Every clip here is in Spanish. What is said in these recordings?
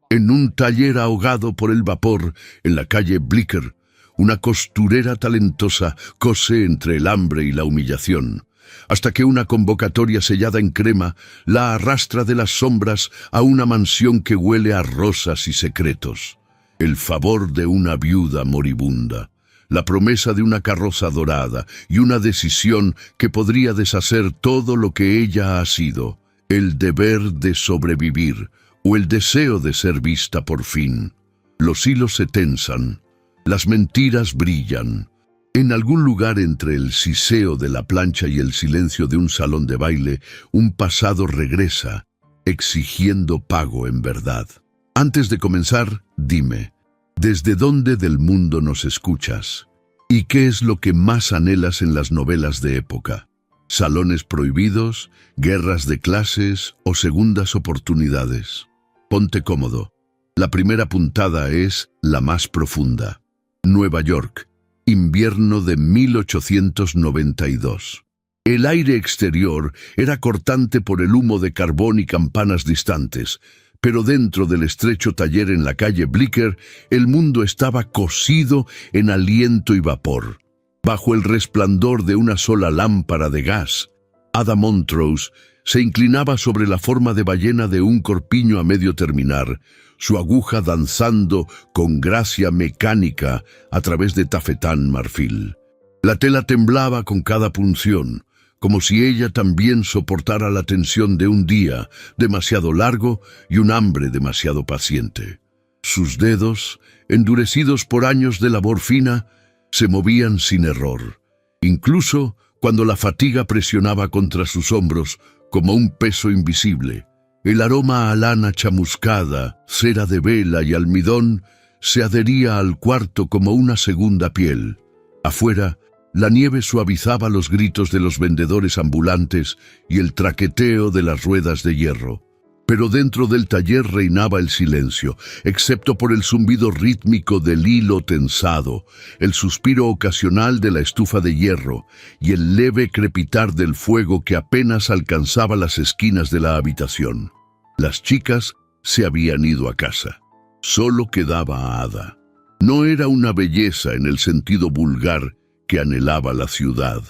En un taller ahogado por el vapor en la calle Blicker, una costurera talentosa cose entre el hambre y la humillación, hasta que una convocatoria sellada en crema la arrastra de las sombras a una mansión que huele a rosas y secretos. El favor de una viuda moribunda, la promesa de una carroza dorada y una decisión que podría deshacer todo lo que ella ha sido, el deber de sobrevivir o el deseo de ser vista por fin. Los hilos se tensan, las mentiras brillan. En algún lugar entre el siseo de la plancha y el silencio de un salón de baile, un pasado regresa, exigiendo pago en verdad. Antes de comenzar, dime, ¿desde dónde del mundo nos escuchas? ¿Y qué es lo que más anhelas en las novelas de época? ¿Salones prohibidos, guerras de clases o segundas oportunidades? Ponte cómodo. La primera puntada es la más profunda. Nueva York, invierno de 1892. El aire exterior era cortante por el humo de carbón y campanas distantes, pero dentro del estrecho taller en la calle Blicker, el mundo estaba cocido en aliento y vapor. Bajo el resplandor de una sola lámpara de gas, Ada Montrose se inclinaba sobre la forma de ballena de un corpiño a medio terminar, su aguja danzando con gracia mecánica a través de tafetán marfil. La tela temblaba con cada punción, como si ella también soportara la tensión de un día demasiado largo y un hambre demasiado paciente. Sus dedos, endurecidos por años de labor fina, se movían sin error, incluso cuando la fatiga presionaba contra sus hombros como un peso invisible. El aroma a lana chamuscada, cera de vela y almidón se adhería al cuarto como una segunda piel. Afuera, la nieve suavizaba los gritos de los vendedores ambulantes y el traqueteo de las ruedas de hierro. Pero dentro del taller reinaba el silencio, excepto por el zumbido rítmico del hilo tensado, el suspiro ocasional de la estufa de hierro y el leve crepitar del fuego que apenas alcanzaba las esquinas de la habitación. Las chicas se habían ido a casa. Solo quedaba Ada. No era una belleza en el sentido vulgar que anhelaba la ciudad.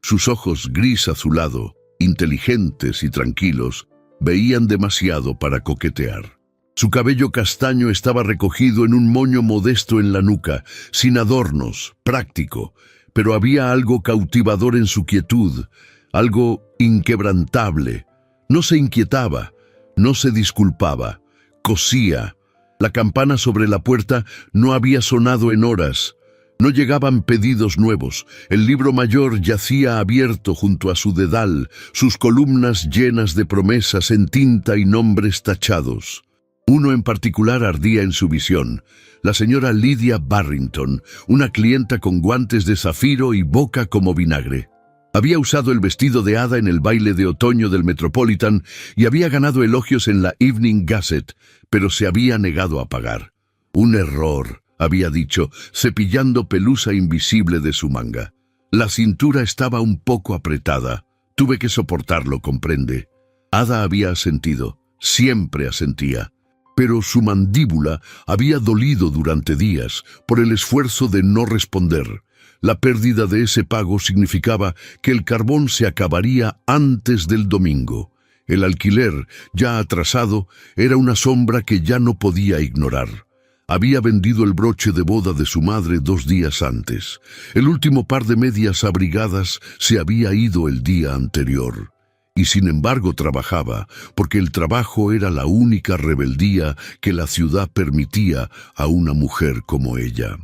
Sus ojos gris azulado, inteligentes y tranquilos, veían demasiado para coquetear. Su cabello castaño estaba recogido en un moño modesto en la nuca, sin adornos, práctico, pero había algo cautivador en su quietud, algo inquebrantable. No se inquietaba, no se disculpaba, cosía. La campana sobre la puerta no había sonado en horas. No llegaban pedidos nuevos. El libro mayor yacía abierto junto a su dedal, sus columnas llenas de promesas en tinta y nombres tachados. Uno en particular ardía en su visión: la señora Lydia Barrington, una clienta con guantes de zafiro y boca como vinagre. Había usado el vestido de Ada en el baile de otoño del Metropolitan y había ganado elogios en la Evening Gazette, pero se había negado a pagar. Un error, había dicho, cepillando pelusa invisible de su manga. La cintura estaba un poco apretada. Tuve que soportarlo, comprende. Ada había asentido, siempre asentía. Pero su mandíbula había dolido durante días por el esfuerzo de no responder. La pérdida de ese pago significaba que el carbón se acabaría antes del domingo. El alquiler, ya atrasado, era una sombra que ya no podía ignorar. Había vendido el broche de boda de su madre 2 días antes. El último par de medias abrigadas se había ido el día anterior. Y sin embargo trabajaba, porque el trabajo era la única rebeldía que la ciudad permitía a una mujer como ella.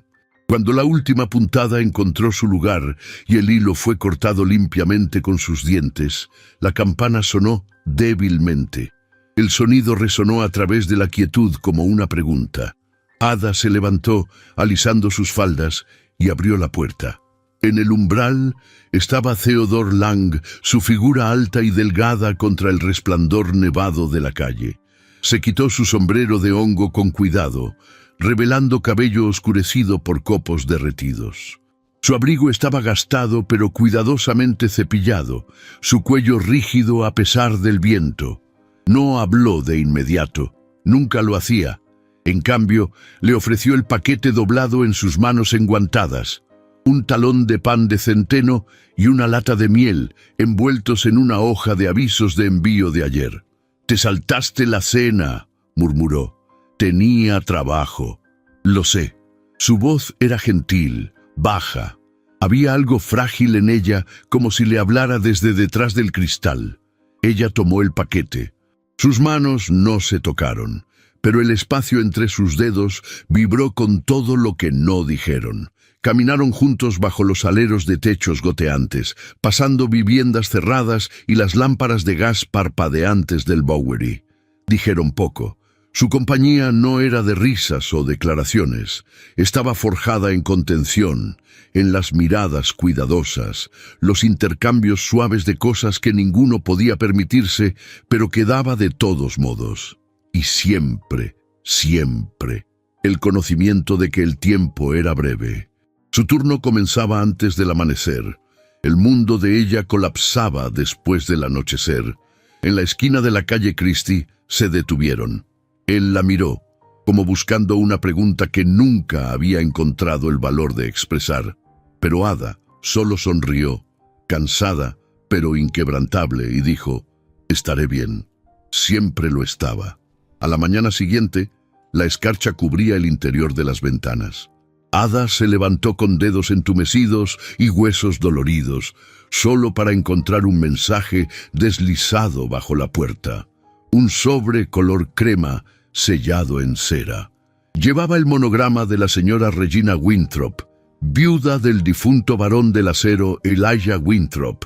Cuando la última puntada encontró su lugar y el hilo fue cortado limpiamente con sus dientes, la campana sonó débilmente. El sonido resonó a través de la quietud como una pregunta. Ada se levantó, alisando sus faldas, y abrió la puerta. En el umbral estaba Theodore Lang, su figura alta y delgada contra el resplandor nevado de la calle. Se quitó su sombrero de hongo con cuidado, revelando cabello oscurecido por copos derretidos. Su abrigo estaba gastado pero cuidadosamente cepillado, su cuello rígido a pesar del viento. No habló de inmediato, nunca lo hacía. En cambio, le ofreció el paquete doblado en sus manos enguantadas, un talón de pan de centeno y una lata de miel envueltos en una hoja de avisos de envío de ayer. «Te saltaste la cena», murmuró. «Tenía trabajo». «Lo sé». Su voz era gentil, baja. Había algo frágil en ella, como si le hablara desde detrás del cristal. Ella tomó el paquete. Sus manos no se tocaron, pero el espacio entre sus dedos vibró con todo lo que no dijeron. Caminaron juntos bajo los aleros de techos goteantes, pasando viviendas cerradas y las lámparas de gas parpadeantes del Bowery. Dijeron poco. Su compañía no era de risas o declaraciones. Estaba forjada en contención, en las miradas cuidadosas, los intercambios suaves de cosas que ninguno podía permitirse, pero que daba de todos modos. Y siempre, siempre, el conocimiento de que el tiempo era breve. Su turno comenzaba antes del amanecer. El mundo de ella colapsaba después del anochecer. En la esquina de la calle Christie se detuvieron. Él la miró, como buscando una pregunta que nunca había encontrado el valor de expresar. Pero Ada solo sonrió, cansada, pero inquebrantable, y dijo: «Estaré bien». Siempre lo estaba. A la mañana siguiente, la escarcha cubría el interior de las ventanas. Ada se levantó con dedos entumecidos y huesos doloridos, solo para encontrar un mensaje deslizado bajo la puerta. Un sobre color crema sellado en cera. Llevaba el monograma de la señora Regina Winthrop, viuda del difunto barón del acero Elijah Winthrop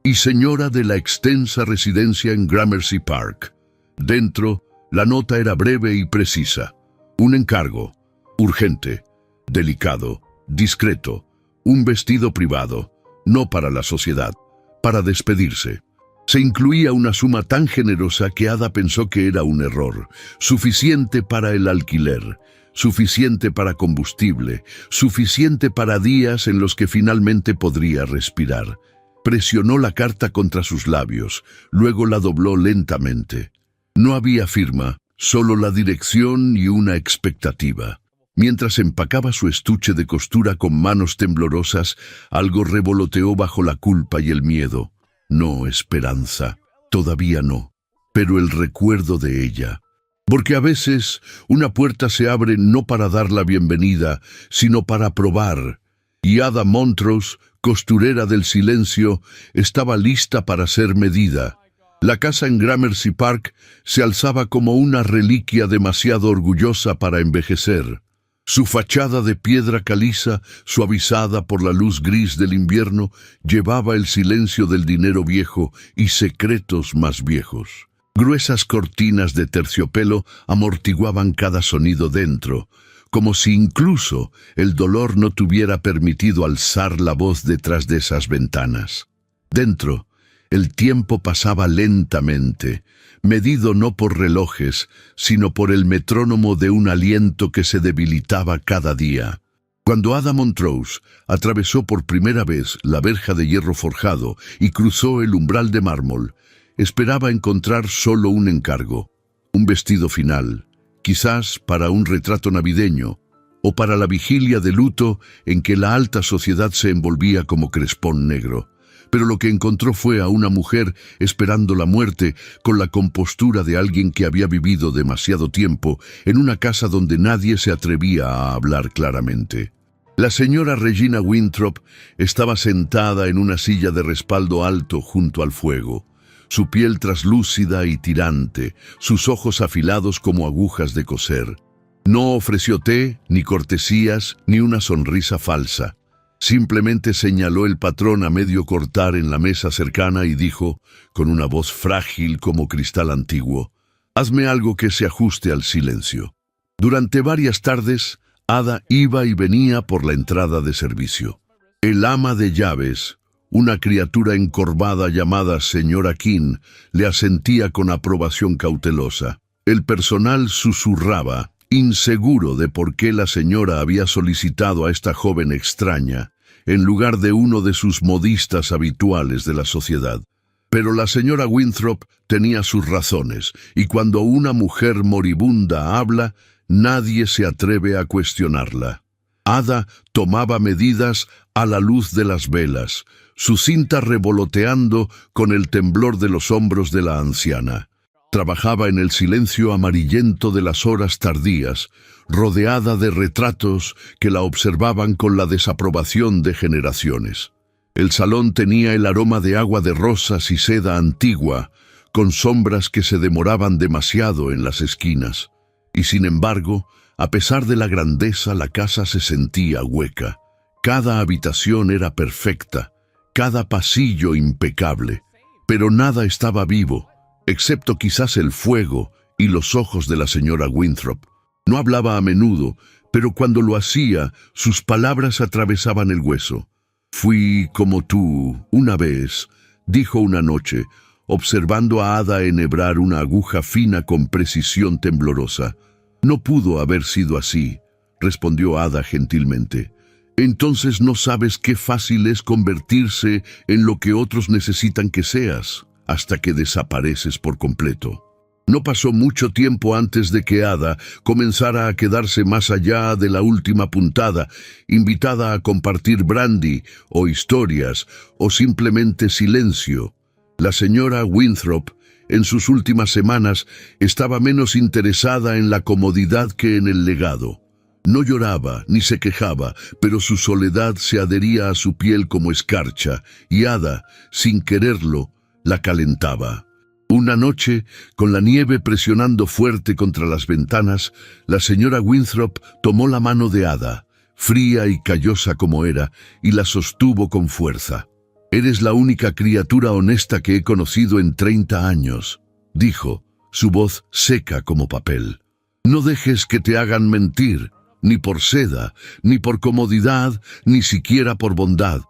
y señora de la extensa residencia en Gramercy Park. Dentro, la nota era breve y precisa. Un encargo, urgente, delicado, discreto, un vestido privado, no para la sociedad, para despedirse. Se incluía una suma tan generosa que Ada pensó que era un error, suficiente para el alquiler, suficiente para combustible, suficiente para días en los que finalmente podría respirar. Presionó la carta contra sus labios, luego la dobló lentamente. No había firma, solo la dirección y una expectativa. Mientras empacaba su estuche de costura con manos temblorosas, algo revoloteó bajo la culpa y el miedo. No esperanza, todavía no, pero el recuerdo de ella. Porque a veces una puerta se abre no para dar la bienvenida, sino para probar. Y Ada Montrose, costurera del silencio, estaba lista para ser medida. La casa en Gramercy Park se alzaba como una reliquia demasiado orgullosa para envejecer. Su fachada de piedra caliza, suavizada por la luz gris del invierno, llevaba el silencio del dinero viejo y secretos más viejos. Gruesas cortinas de terciopelo amortiguaban cada sonido dentro, como si incluso el dolor no tuviera permitido alzar la voz detrás de esas ventanas. Dentro, el tiempo pasaba lentamente, medido no por relojes, sino por el metrónomo de un aliento que se debilitaba cada día. Cuando Ada Montrose atravesó por primera vez la verja de hierro forjado y cruzó el umbral de mármol, esperaba encontrar solo un encargo, un vestido final, quizás para un retrato navideño, o para la vigilia de luto en que la alta sociedad se envolvía como crespón negro. Pero lo que encontró fue a una mujer esperando la muerte con la compostura de alguien que había vivido demasiado tiempo en una casa donde nadie se atrevía a hablar claramente. La señora Regina Winthrop estaba sentada en una silla de respaldo alto junto al fuego, su piel traslúcida y tirante, sus ojos afilados como agujas de coser. No ofreció té, ni cortesías, ni una sonrisa falsa. Simplemente señaló el patrón a medio cortar en la mesa cercana y dijo, con una voz frágil como cristal antiguo: «Hazme algo que se ajuste al silencio». Durante varias tardes, Ada iba y venía por la entrada de servicio. El ama de llaves, una criatura encorvada llamada señora King, le asentía con aprobación cautelosa. El personal susurraba, inseguro de por qué la señora había solicitado a esta joven extraña, en lugar de uno de sus modistas habituales de la sociedad. Pero la señora Winthrop tenía sus razones, y cuando una mujer moribunda habla, Nadie se atreve a cuestionarla. Ada tomaba medidas a la luz de las velas, su cinta revoloteando con el temblor de los hombros de la anciana. Trabajaba en el silencio amarillento de las horas tardías, rodeada de retratos que la observaban con la desaprobación de generaciones. El salón tenía el aroma de agua de rosas y seda antigua, con sombras que se demoraban demasiado en las esquinas. Y sin embargo, a pesar de la grandeza, la casa se sentía hueca. Cada habitación era perfecta, cada pasillo impecable, pero nada estaba vivo, excepto quizás el fuego y los ojos de la señora Winthrop. No hablaba a menudo, pero cuando lo hacía, sus palabras atravesaban el hueso. «Fui como tú, una vez», dijo una noche, observando a Ada enhebrar una aguja fina con precisión temblorosa. «No pudo haber sido así», respondió Ada gentilmente. «Entonces no sabes qué fácil es convertirse en lo que otros necesitan que seas, hasta que desapareces por completo». No pasó mucho tiempo antes de que Ada comenzara a quedarse más allá de la última puntada, invitada a compartir brandy o historias o simplemente silencio. La señora Winthrop, en sus últimas semanas, estaba menos interesada en la comodidad que en el legado. No lloraba ni se quejaba, pero su soledad se adhería a su piel como escarcha, y Ada, sin quererlo, la calentaba. Una noche, con la nieve presionando fuerte contra las ventanas, la señora Winthrop tomó la mano de Ada, fría y callosa como era, y la sostuvo con fuerza. «Eres la única criatura honesta que he conocido en 30 años», dijo, su voz seca como papel. «No dejes que te hagan mentir, ni por seda, ni por comodidad, ni siquiera por bondad».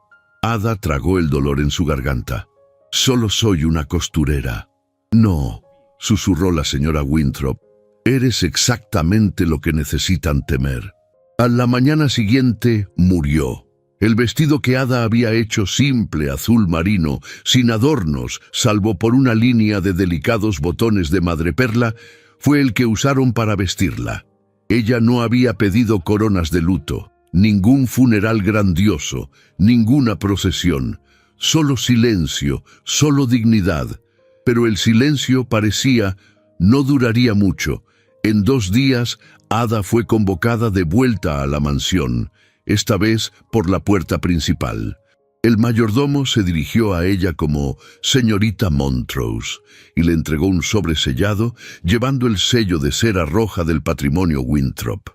Ada tragó el dolor en su garganta. «Solo soy una costurera». «No», susurró la señora Winthrop, «eres exactamente lo que necesitan temer». A la mañana siguiente murió. El vestido que Ada había hecho simple, azul marino, sin adornos, salvo por una línea de delicados botones de madreperla, fue el que usaron para vestirla. Ella no había pedido coronas de luto, ningún funeral grandioso, ninguna procesión, solo silencio, solo dignidad. Pero el silencio parecía no duraría mucho. En 2 días, Ada fue convocada de vuelta a la mansión, esta vez por la puerta principal. El mayordomo se dirigió a ella como «Señorita Montrose» y le entregó un sobre sellado, llevando el sello de cera roja del patrimonio Winthrop.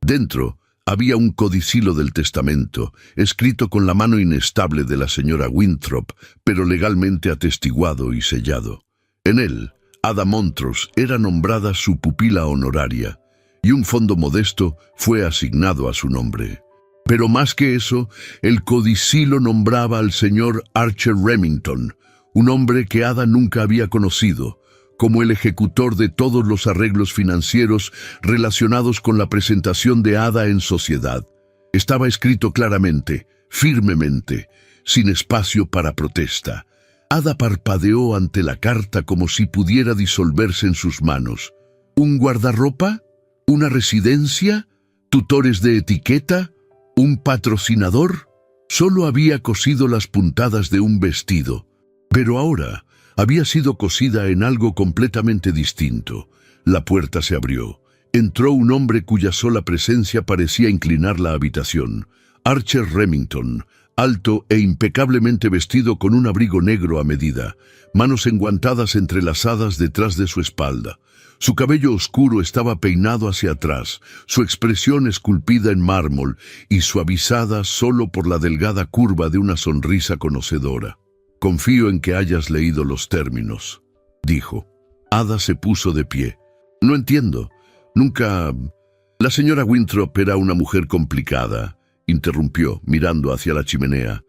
Dentro había un codicilo del testamento, escrito con la mano inestable de la señora Winthrop, pero legalmente atestiguado y sellado. En él, Ada Montrose era nombrada su pupila honoraria, y un fondo modesto fue asignado a su nombre. Pero más que eso, el codicilo nombraba al señor Archer Remington, un hombre que Ada nunca había conocido, como el ejecutor de todos los arreglos financieros relacionados con la presentación de Ada en sociedad. Estaba escrito claramente, firmemente, sin espacio para protesta. Ada parpadeó ante la carta como si pudiera disolverse en sus manos. ¿Un guardarropa? ¿Una residencia? ¿Tutores de etiqueta? ¿Un patrocinador? Solo había cosido las puntadas de un vestido, pero ahora había sido cosida en algo completamente distinto. La puerta se abrió. Entró un hombre cuya sola presencia parecía inclinar la habitación. Archer Remington, alto e impecablemente vestido con un abrigo negro a medida, manos enguantadas entrelazadas detrás de su espalda. Su cabello oscuro estaba peinado hacia atrás, su expresión esculpida en mármol y suavizada solo por la delgada curva de una sonrisa conocedora. «Confío en que hayas leído los términos», dijo. Ada se puso de pie. «No entiendo. Nunca...» «La señora Winthrop era una mujer complicada», interrumpió, mirando hacia la chimenea.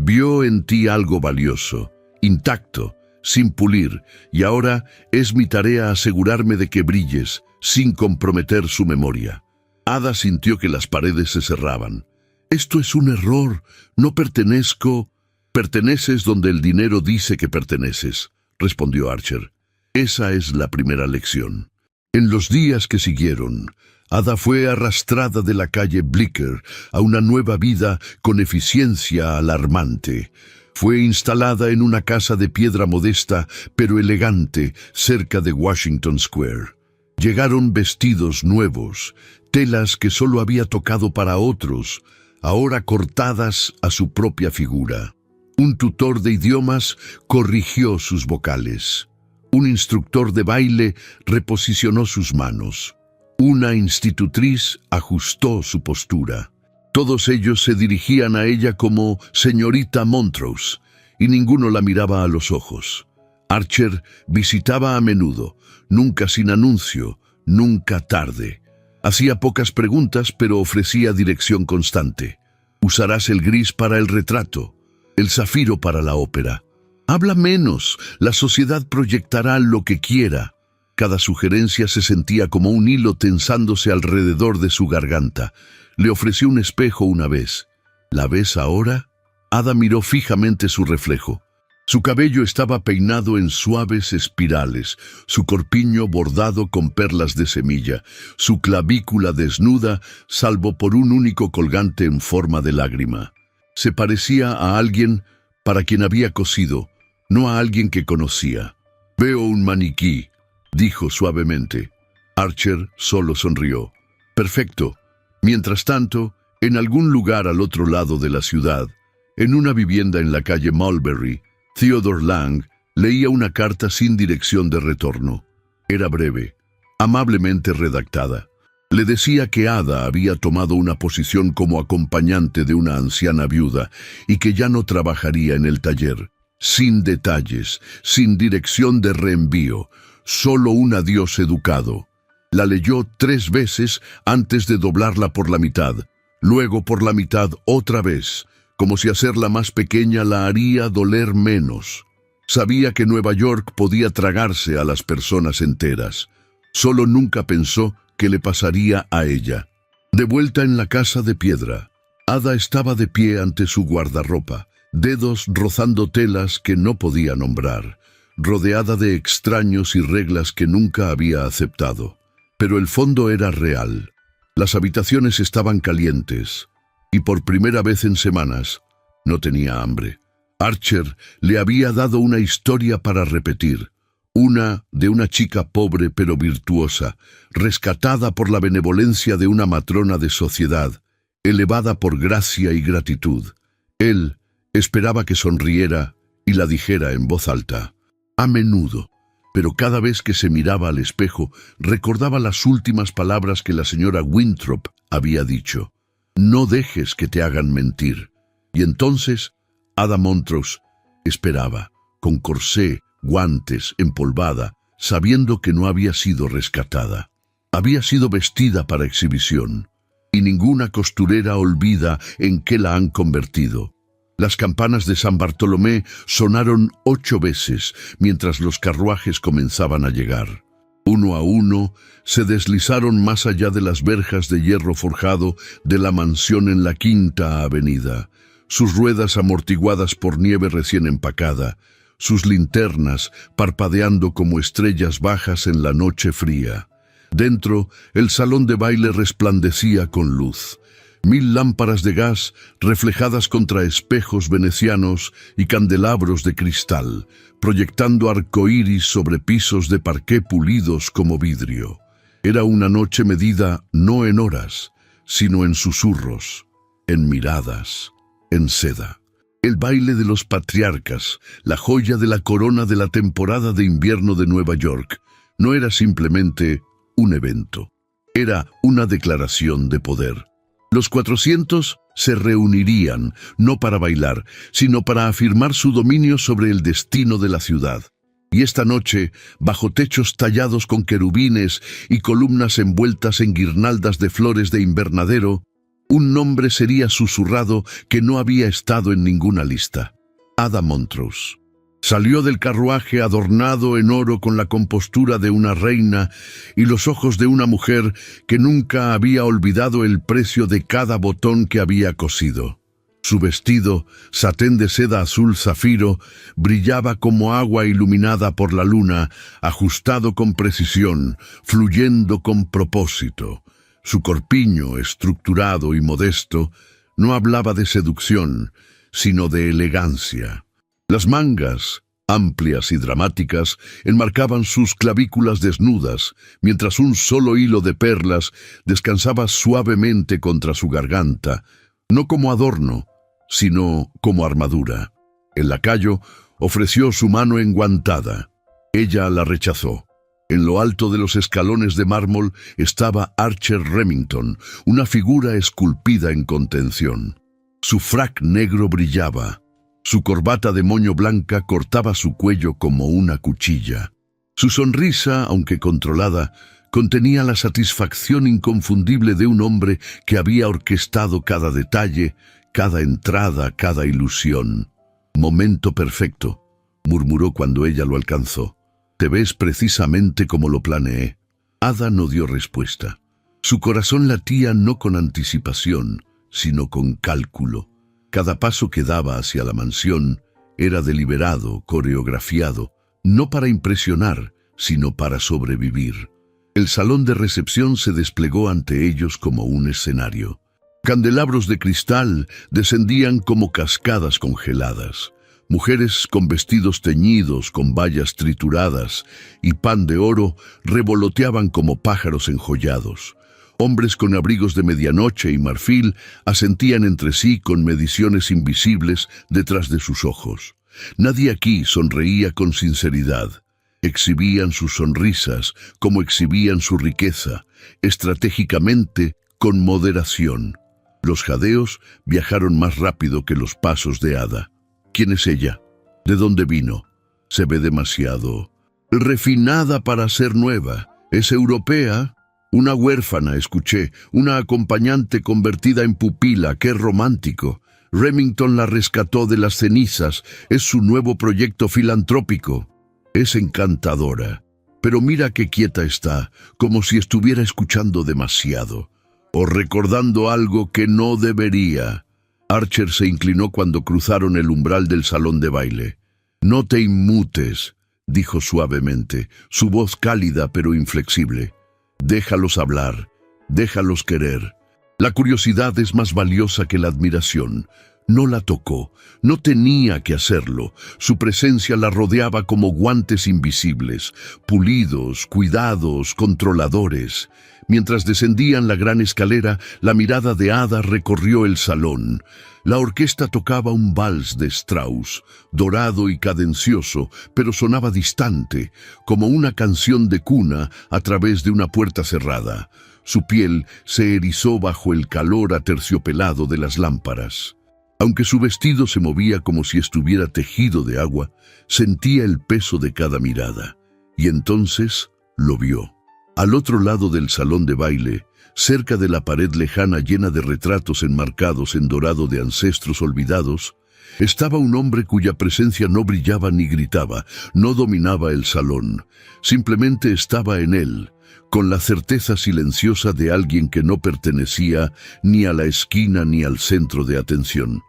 «Vio en ti algo valioso, intacto, sin pulir, y ahora es mi tarea asegurarme de que brilles, sin comprometer su memoria». Ada sintió que las paredes se cerraban. «Esto es un error. No pertenezco...» «Perteneces donde el dinero dice que perteneces», respondió Archer. «Esa es la primera lección». En los días que siguieron, Ada fue arrastrada de la calle Blicker a una nueva vida con eficiencia alarmante. Fue instalada en una casa de piedra modesta pero elegante cerca de Washington Square. Llegaron vestidos nuevos, telas que solo había tocado para otros, ahora cortadas a su propia figura. Un tutor de idiomas corrigió sus vocales. Un instructor de baile reposicionó sus manos. Una institutriz ajustó su postura. Todos ellos se dirigían a ella como señorita Montrose, y ninguno la miraba a los ojos. Archer visitaba a menudo, nunca sin anuncio, nunca tarde. Hacía pocas preguntas, pero ofrecía dirección constante. Usarás el gris para el retrato, el zafiro para la ópera. Habla menos, la sociedad proyectará lo que quiera. Cada sugerencia se sentía como un hilo tensándose alrededor de su garganta. Le ofreció un espejo una vez. ¿La ves ahora? Ada miró fijamente su reflejo. Su cabello estaba peinado en suaves espirales, su corpiño bordado con perlas de semilla, su clavícula desnuda, salvo por un único colgante en forma de lágrima. Se parecía a alguien para quien había cosido, no a alguien que conocía. «Veo un maniquí», dijo suavemente. Archer solo sonrió. «Perfecto». Mientras tanto, en algún lugar al otro lado de la ciudad, en una vivienda en la calle Mulberry, Theodore Lang leía una carta sin dirección de retorno. Era breve, amablemente redactada. Le decía que Ada había tomado una posición como acompañante de una anciana viuda y que ya no trabajaría en el taller. Sin detalles, sin dirección de reenvío, solo un adiós educado. La leyó 3 veces antes de doblarla por la mitad, luego por la mitad otra vez, como si hacerla más pequeña la haría doler menos. Sabía que Nueva York podía tragarse a las personas enteras. Solo nunca pensó que le pasaría a ella. De vuelta en la casa de piedra, Ada estaba de pie ante su guardarropa, dedos rozando telas que no podía nombrar, rodeada de extraños y reglas que nunca había aceptado. Pero el fondo era real. Las habitaciones estaban calientes, y por primera vez en semanas no tenía hambre. Archer le había dado una historia para repetir, una de una chica pobre pero virtuosa, rescatada por la benevolencia de una matrona de sociedad, elevada por gracia y gratitud. Él esperaba que sonriera y la dijera en voz alta. A menudo, pero cada vez que se miraba al espejo, recordaba las últimas palabras que la señora Winthrop había dicho. No dejes que te hagan mentir. Y entonces, Ada Montrose esperaba, con corsé, guantes, empolvada, sabiendo que no había sido rescatada. Había sido vestida para exhibición, y ninguna costurera olvida en qué la han convertido. Las campanas de San Bartolomé sonaron 8 veces mientras los carruajes comenzaban a llegar. Uno a uno se deslizaron más allá de las verjas de hierro forjado de la mansión en la Quinta Avenida, sus ruedas amortiguadas por nieve recién empacada, sus linternas parpadeando como estrellas bajas en la noche fría. Dentro, el salón de baile resplandecía con luz. 1000 lámparas de gas reflejadas contra espejos venecianos y candelabros de cristal, proyectando arcoíris sobre pisos de parqué pulidos como vidrio. Era una noche medida no en horas, sino en susurros, en miradas, en seda. El baile de los patriarcas, la joya de la corona de la temporada de invierno de Nueva York, no era simplemente un evento. Era una declaración de poder. Los 400 se reunirían, no para bailar, sino para afirmar su dominio sobre el destino de la ciudad. Y esta noche, bajo techos tallados con querubines y columnas envueltas en guirnaldas de flores de invernadero, un nombre sería susurrado que no había estado en ninguna lista. Ada Montrose. Salió del carruaje adornado en oro con la compostura de una reina y los ojos de una mujer que nunca había olvidado el precio de cada botón que había cosido. Su vestido, satén de seda azul zafiro, brillaba como agua iluminada por la luna, ajustado con precisión, fluyendo con propósito. Su corpiño, estructurado y modesto, no hablaba de seducción, sino de elegancia. Las mangas, amplias y dramáticas, enmarcaban sus clavículas desnudas, mientras un solo hilo de perlas descansaba suavemente contra su garganta, no como adorno, sino como armadura. El lacayo ofreció su mano enguantada. Ella la rechazó. En lo alto de los escalones de mármol estaba Archer Remington, una figura esculpida en contención. Su frac negro brillaba. Su corbata de moño blanca cortaba su cuello como una cuchilla. Su sonrisa, aunque controlada, contenía la satisfacción inconfundible de un hombre que había orquestado cada detalle, cada entrada, cada ilusión. «Momento perfecto», murmuró cuando ella lo alcanzó. «Te ves precisamente como lo planeé». Ada no dio respuesta. Su corazón latía no con anticipación, sino con cálculo. Cada paso que daba hacia la mansión era deliberado, coreografiado, no para impresionar, sino para sobrevivir. El salón de recepción se desplegó ante ellos como un escenario. Candelabros de cristal descendían como cascadas congeladas. Mujeres con vestidos teñidos, con bayas trituradas y pan de oro revoloteaban como pájaros enjollados. Hombres con abrigos de medianoche y marfil asentían entre sí con mediciones invisibles detrás de sus ojos. Nadie aquí sonreía con sinceridad. Exhibían sus sonrisas como exhibían su riqueza, estratégicamente, con moderación. Los jadeos viajaron más rápido que los pasos de Ada. ¿Quién es ella? ¿De dónde vino? Se ve demasiado refinada para ser nueva. ¿Es europea? Una huérfana, escuché, una acompañante convertida en pupila. ¡Qué romántico! Remington la rescató de las cenizas. Es su nuevo proyecto filantrópico. Es encantadora. Pero mira qué quieta está, como si estuviera escuchando demasiado, o recordando algo que no debería. Archer se inclinó cuando cruzaron el umbral del salón de baile. «No te inmutes», dijo suavemente, su voz cálida pero inflexible. «Déjalos hablar, déjalos querer. La curiosidad es más valiosa que la admiración». No la tocó, no tenía que hacerlo. Su presencia la rodeaba como guantes invisibles, pulidos, cuidados, controladores. Mientras descendían la gran escalera, la mirada de Ada recorrió el salón. La orquesta tocaba un vals de Strauss, dorado y cadencioso, pero sonaba distante, como una canción de cuna a través de una puerta cerrada. Su piel se erizó bajo el calor aterciopelado de las lámparas. Aunque su vestido se movía como si estuviera tejido de agua, sentía el peso de cada mirada. Y entonces lo vio. Al otro lado del salón de baile, cerca de la pared lejana llena de retratos enmarcados en dorado de ancestros olvidados, estaba un hombre cuya presencia no brillaba ni gritaba, no dominaba el salón. Simplemente estaba en él, con la certeza silenciosa de alguien que no pertenecía ni a la esquina ni al centro de atención.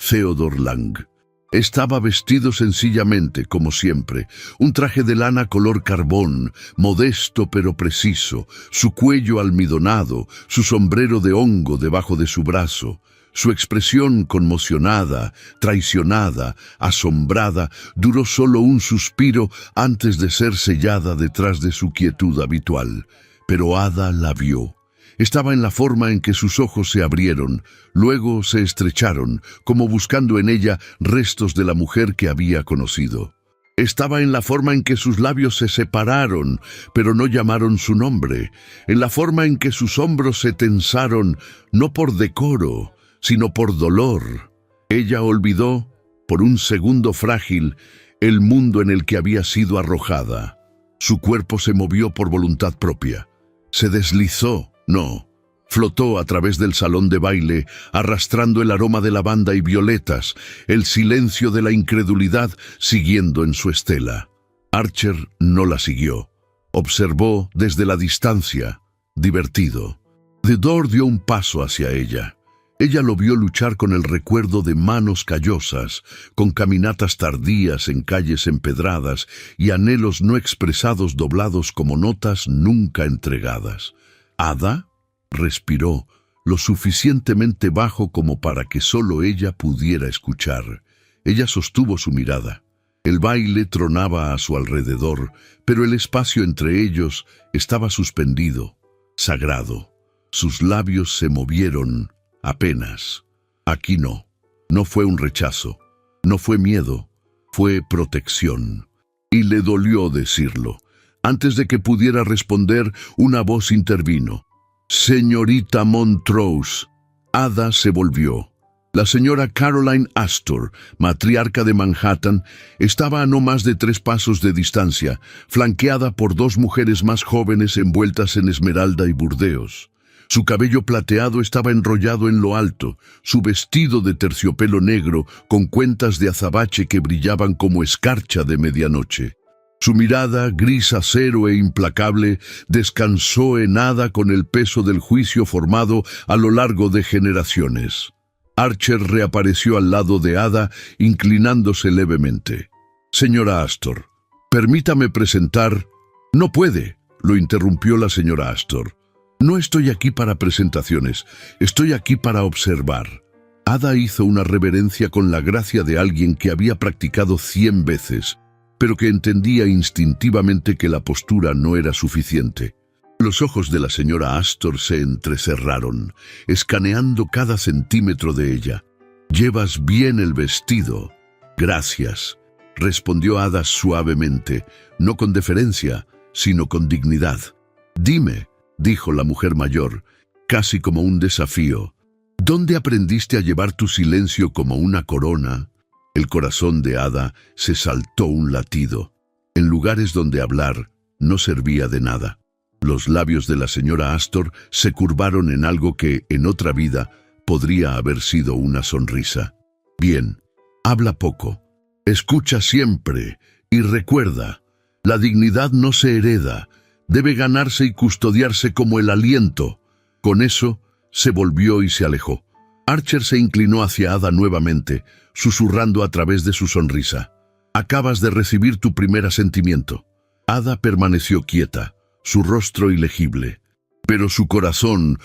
Theodor Lang. Estaba vestido sencillamente, como siempre, un traje de lana color carbón, modesto pero preciso, su cuello almidonado, su sombrero de hongo debajo de su brazo. Su expresión conmocionada, traicionada, asombrada, duró solo un suspiro antes de ser sellada detrás de su quietud habitual. Pero Ada la vio. Estaba en la forma en que sus ojos se abrieron, luego se estrecharon, como buscando en ella restos de la mujer que había conocido. Estaba en la forma en que sus labios se separaron, pero no llamaron su nombre, en la forma en que sus hombros se tensaron, no por decoro, sino por dolor. Ella olvidó, por un segundo frágil, el mundo en el que había sido arrojada. Su cuerpo se movió por voluntad propia. Se deslizó, no, flotó a través del salón de baile, arrastrando el aroma de lavanda y violetas, el silencio de la incredulidad siguiendo en su estela. Archer no la siguió. Observó desde la distancia, divertido. Theodor dio un paso hacia ella. Ella lo vio luchar con el recuerdo de manos callosas, con caminatas tardías en calles empedradas y anhelos no expresados doblados como notas nunca entregadas. ¿Ada? Respiró, lo suficientemente bajo como para que solo ella pudiera escuchar. Ella sostuvo su mirada. El baile tronaba a su alrededor, pero el espacio entre ellos estaba suspendido, sagrado. Sus labios se movieron, apenas. Aquí no. No fue un rechazo, no fue miedo, fue protección. Y le dolió decirlo. Antes de que pudiera responder, una voz intervino. «Señorita Montrose». Ada se volvió. La señora Caroline Astor, matriarca de Manhattan, estaba a no más de 3 pasos de distancia, flanqueada por 2 mujeres más jóvenes envueltas en esmeralda y burdeos. Su cabello plateado estaba enrollado en lo alto, su vestido de terciopelo negro con cuentas de azabache que brillaban como escarcha de medianoche. Su mirada, gris acero e implacable, descansó en Ada con el peso del juicio formado a lo largo de generaciones. Archer reapareció al lado de Ada, inclinándose levemente. «Señora Astor, permítame presentar». «No puede», lo interrumpió la señora Astor. «No estoy aquí para presentaciones, estoy aquí para observar». Ada hizo una reverencia con la gracia de alguien que había practicado 100 veces, pero que entendía instintivamente que la postura no era suficiente. Los ojos de la señora Astor se entrecerraron, escaneando cada centímetro de ella. «Llevas bien el vestido». «Gracias», respondió Ada suavemente, no con deferencia, sino con dignidad. «Dime», dijo la mujer mayor, casi como un desafío, «¿dónde aprendiste a llevar tu silencio como una corona?» El corazón de Ada se saltó un latido. En lugares donde hablar no servía de nada. Los labios de la señora Astor se curvaron en algo que, en otra vida, podría haber sido una sonrisa. «Bien, habla poco, escucha siempre y recuerda, la dignidad no se hereda, debe ganarse y custodiarse como el aliento». Con eso, se volvió y se alejó. Archer se inclinó hacia Ada nuevamente, susurrando a través de su sonrisa. «Acabas de recibir tu primer asentimiento». Ada permaneció quieta, su rostro ilegible. Pero su corazón,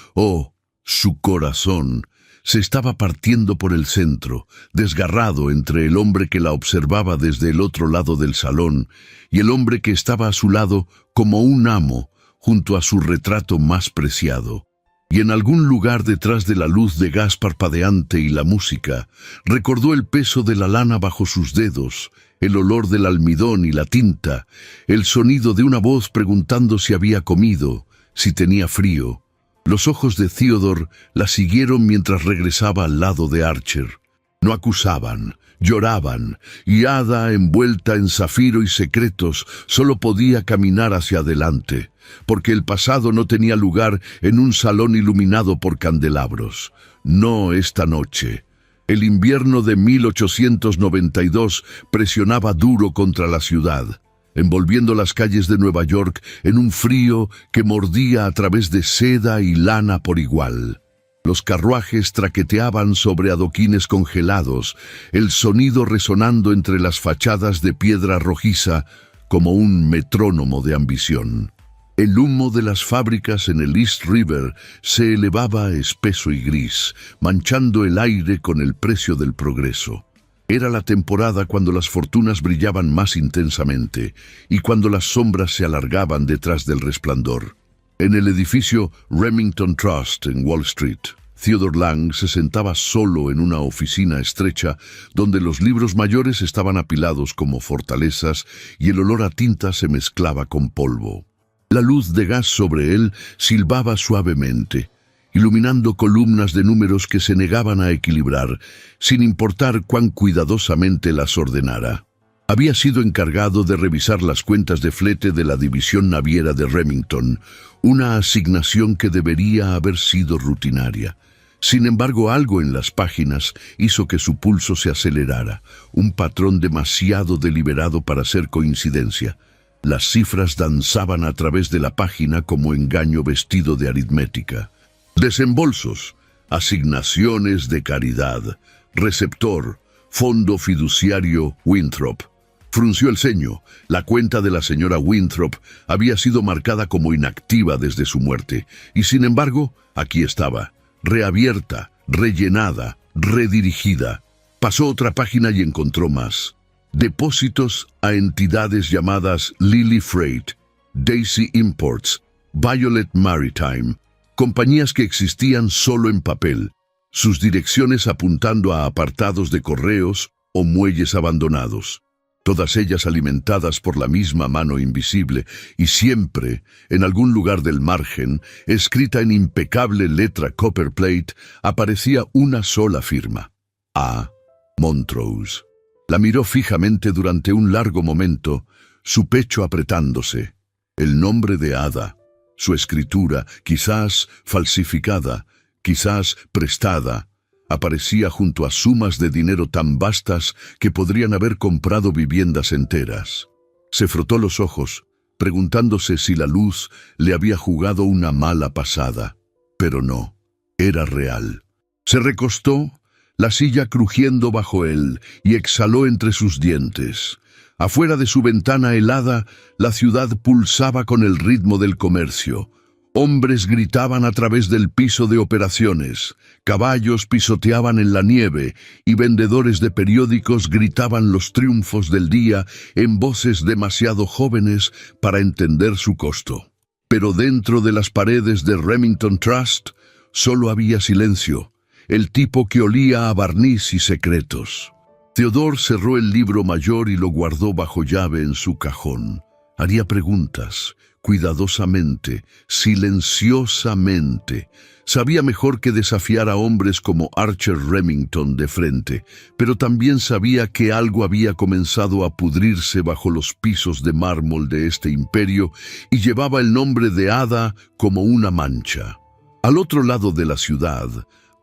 su corazón, se estaba partiendo por el centro, desgarrado entre el hombre que la observaba desde el otro lado del salón y el hombre que estaba a su lado como un amo junto a su retrato más preciado. Y en algún lugar detrás de la luz de gas parpadeante y la música, recordó el peso de la lana bajo sus dedos, el olor del almidón y la tinta, el sonido de una voz preguntando si había comido, si tenía frío. Los ojos de Theodore la siguieron mientras regresaba al lado de Archer. No acusaban, lloraban, y Ada, envuelta en zafiro y secretos, solo podía caminar hacia adelante, porque el pasado no tenía lugar en un salón iluminado por candelabros. No esta noche. El invierno de 1892 presionaba duro contra la ciudad, envolviendo las calles de Nueva York en un frío que mordía a través de seda y lana por igual. Los carruajes traqueteaban sobre adoquines congelados, el sonido resonando entre las fachadas de piedra rojiza como un metrónomo de ambición. El humo de las fábricas en el East River se elevaba espeso y gris, manchando el aire con el precio del progreso. Era la temporada cuando las fortunas brillaban más intensamente y cuando las sombras se alargaban detrás del resplandor. En el edificio Remington Trust en Wall Street, Theodore Lang se sentaba solo en una oficina estrecha donde los libros mayores estaban apilados como fortalezas y el olor a tinta se mezclaba con polvo. La luz de gas sobre él silbaba suavemente, iluminando columnas de números que se negaban a equilibrar, sin importar cuán cuidadosamente las ordenara. Había sido encargado de revisar las cuentas de flete de la división naviera de Remington, una asignación que debería haber sido rutinaria. Sin embargo, algo en las páginas hizo que su pulso se acelerara, un patrón demasiado deliberado para ser coincidencia. Las cifras danzaban a través de la página como engaño vestido de aritmética. Desembolsos, asignaciones de caridad, receptor, fondo fiduciario Winthrop, Frunció el ceño. La cuenta de la señora Winthrop había sido marcada como inactiva desde su muerte, y sin embargo, aquí estaba, reabierta, rellenada, redirigida. Pasó otra página y encontró más. Depósitos a entidades llamadas Lily Freight, Daisy Imports, Violet Maritime, compañías que existían solo en papel, sus direcciones apuntando a apartados de correos o muelles abandonados, todas ellas alimentadas por la misma mano invisible y siempre, en algún lugar del margen, escrita en impecable letra copperplate, aparecía una sola firma: A. Montrose. La miró fijamente durante un largo momento, su pecho apretándose. El nombre de Ada, su escritura, quizás falsificada, quizás prestada, aparecía junto a sumas de dinero tan vastas que podrían haber comprado viviendas enteras. Se frotó los ojos, preguntándose si la luz le había jugado una mala pasada. Pero no, era real. Se recostó, la silla crujiendo bajo él, y exhaló entre sus dientes. Afuera de su ventana helada, la ciudad pulsaba con el ritmo del comercio. Hombres gritaban a través del piso de operaciones, caballos pisoteaban en la nieve y vendedores de periódicos gritaban los triunfos del día en voces demasiado jóvenes para entender su costo. Pero dentro de las paredes de Remington Trust solo había silencio, el tipo que olía a barniz y secretos. Theodore cerró el libro mayor y lo guardó bajo llave en su cajón. Haría preguntas, cuidadosamente, silenciosamente. Sabía mejor que desafiar a hombres como Archer Remington de frente, pero también sabía que algo había comenzado a pudrirse bajo los pisos de mármol de este imperio y llevaba el nombre de Ada como una mancha. Al otro lado de la ciudad,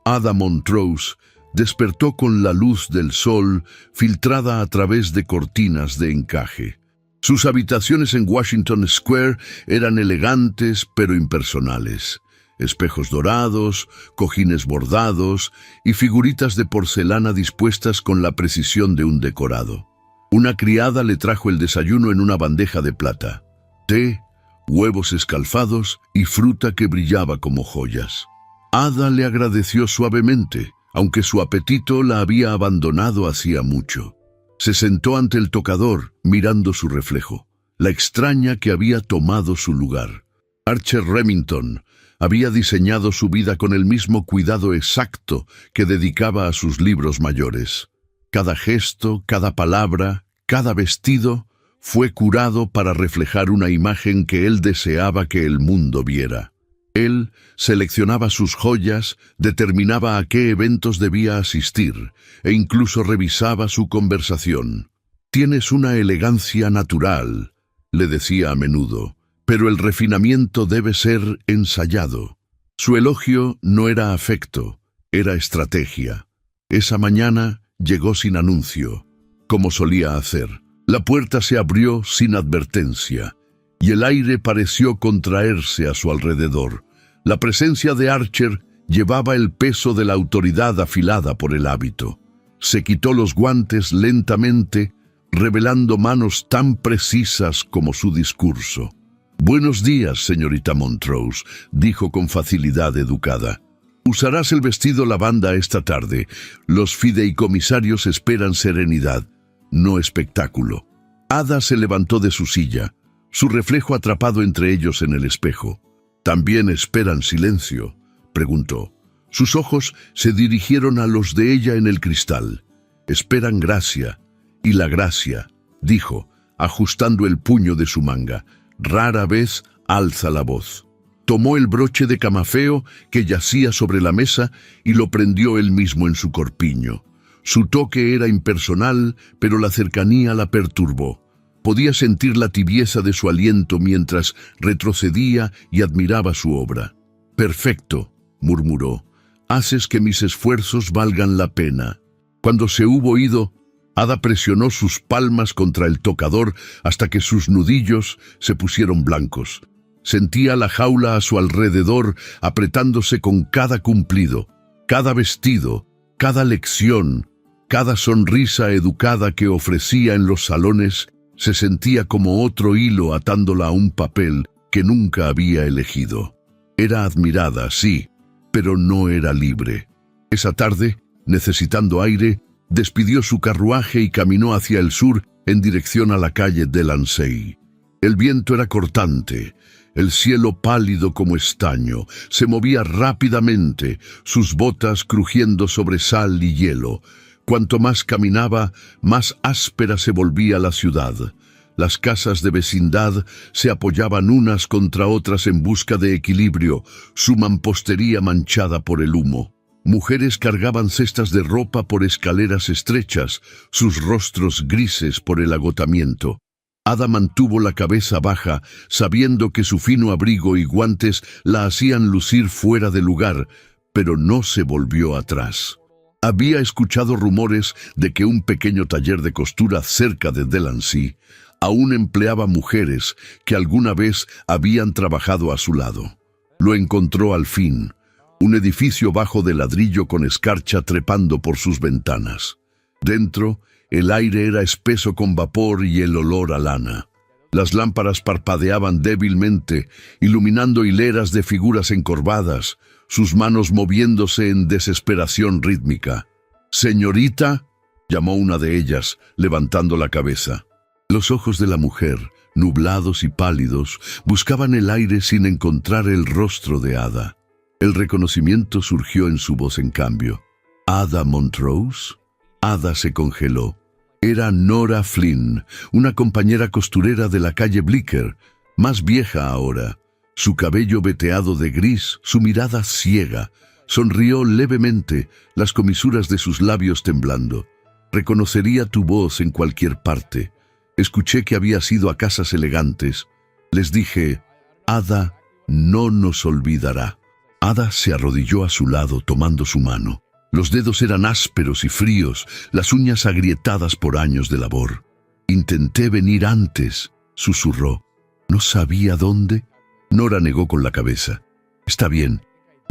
Ada Montrose despertó con la luz del sol filtrada a través de cortinas de encaje. Sus habitaciones en Washington Square eran elegantes pero impersonales. Espejos dorados, cojines bordados y figuritas de porcelana dispuestas con la precisión de un decorado. Una criada le trajo el desayuno en una bandeja de plata: té, huevos escalfados y fruta que brillaba como joyas. Ada le agradeció suavemente, aunque su apetito la había abandonado hacía mucho. Se sentó ante el tocador, mirando su reflejo, la extraña que había tomado su lugar. Archer Remington había diseñado su vida con el mismo cuidado exacto que dedicaba a sus libros mayores. Cada gesto, cada palabra, cada vestido fue curado para reflejar una imagen que él deseaba que el mundo viera. Él seleccionaba sus joyas, determinaba a qué eventos debía asistir e incluso revisaba su conversación. «Tienes una elegancia natural», le decía a menudo, «pero el refinamiento debe ser ensayado». Su elogio no era afecto, era estrategia. Esa mañana llegó sin anuncio, como solía hacer. La puerta se abrió sin advertencia y el aire pareció contraerse a su alrededor. La presencia de Archer llevaba el peso de la autoridad afilada por el hábito. Se quitó los guantes lentamente, revelando manos tan precisas como su discurso. «Buenos días, señorita Montrose», dijo con facilidad educada. «Usarás el vestido lavanda esta tarde. Los fideicomisarios esperan serenidad, no espectáculo». Ada se levantó de su silla, su reflejo atrapado entre ellos en el espejo. «¿También esperan silencio?», preguntó. Sus ojos se dirigieron a los de ella en el cristal. «Esperan gracia, y la gracia», dijo, ajustando el puño de su manga, «rara vez alza la voz». Tomó el broche de camafeo que yacía sobre la mesa y lo prendió él mismo en su corpiño. Su toque era impersonal, pero la cercanía la perturbó. Podía sentir la tibieza de su aliento mientras retrocedía y admiraba su obra. «Perfecto», murmuró, «haces que mis esfuerzos valgan la pena». Cuando se hubo ido, Ada presionó sus palmas contra el tocador hasta que sus nudillos se pusieron blancos. Sentía la jaula a su alrededor apretándose con cada cumplido, cada vestido, cada lección, Cada sonrisa educada que ofrecía en los salones se sentía como otro hilo atándola a un papel que nunca había elegido. Era admirada, sí, pero no era libre. Esa tarde, necesitando aire, despidió su carruaje y caminó hacia el sur en dirección a la calle Delancey. El viento era cortante, el cielo pálido como estaño, se movía rápidamente, sus botas crujiendo sobre sal y hielo. Cuanto más caminaba, más áspera se volvía la ciudad. Las casas de vecindad se apoyaban unas contra otras en busca de equilibrio, su mampostería manchada por el humo. Mujeres cargaban cestas de ropa por escaleras estrechas, sus rostros grises por el agotamiento. Ada mantuvo la cabeza baja, sabiendo que su fino abrigo y guantes la hacían lucir fuera de lugar, pero no se volvió atrás. Había escuchado rumores de que un pequeño taller de costura cerca de Delancey aún empleaba mujeres que alguna vez habían trabajado a su lado. Lo encontró al fin, un edificio bajo de ladrillo con escarcha trepando por sus ventanas. Dentro, el aire era espeso con vapor y el olor a lana. Las lámparas parpadeaban débilmente, iluminando hileras de figuras encorvadas, sus manos moviéndose en desesperación rítmica. «Señorita», llamó una de ellas, levantando la cabeza. Los ojos de la mujer, nublados y pálidos, buscaban el aire sin encontrar el rostro de Ada. El reconocimiento surgió en su voz en cambio. «¿Ada Montrose?» Ada se congeló. Era Nora Flynn, una compañera costurera de la calle Bleecker, más vieja ahora. Su cabello veteado de gris, su mirada ciega. Sonrió levemente, las comisuras de sus labios temblando. «Reconocería tu voz en cualquier parte. Escuché que habías ido a casas elegantes. Les dije, Ada no nos olvidará». Ada se arrodilló a su lado tomando su mano. Los dedos eran ásperos y fríos, las uñas agrietadas por años de labor. «Intenté venir antes», susurró. «¿No sabía dónde?» Nora negó con la cabeza. «Está bien,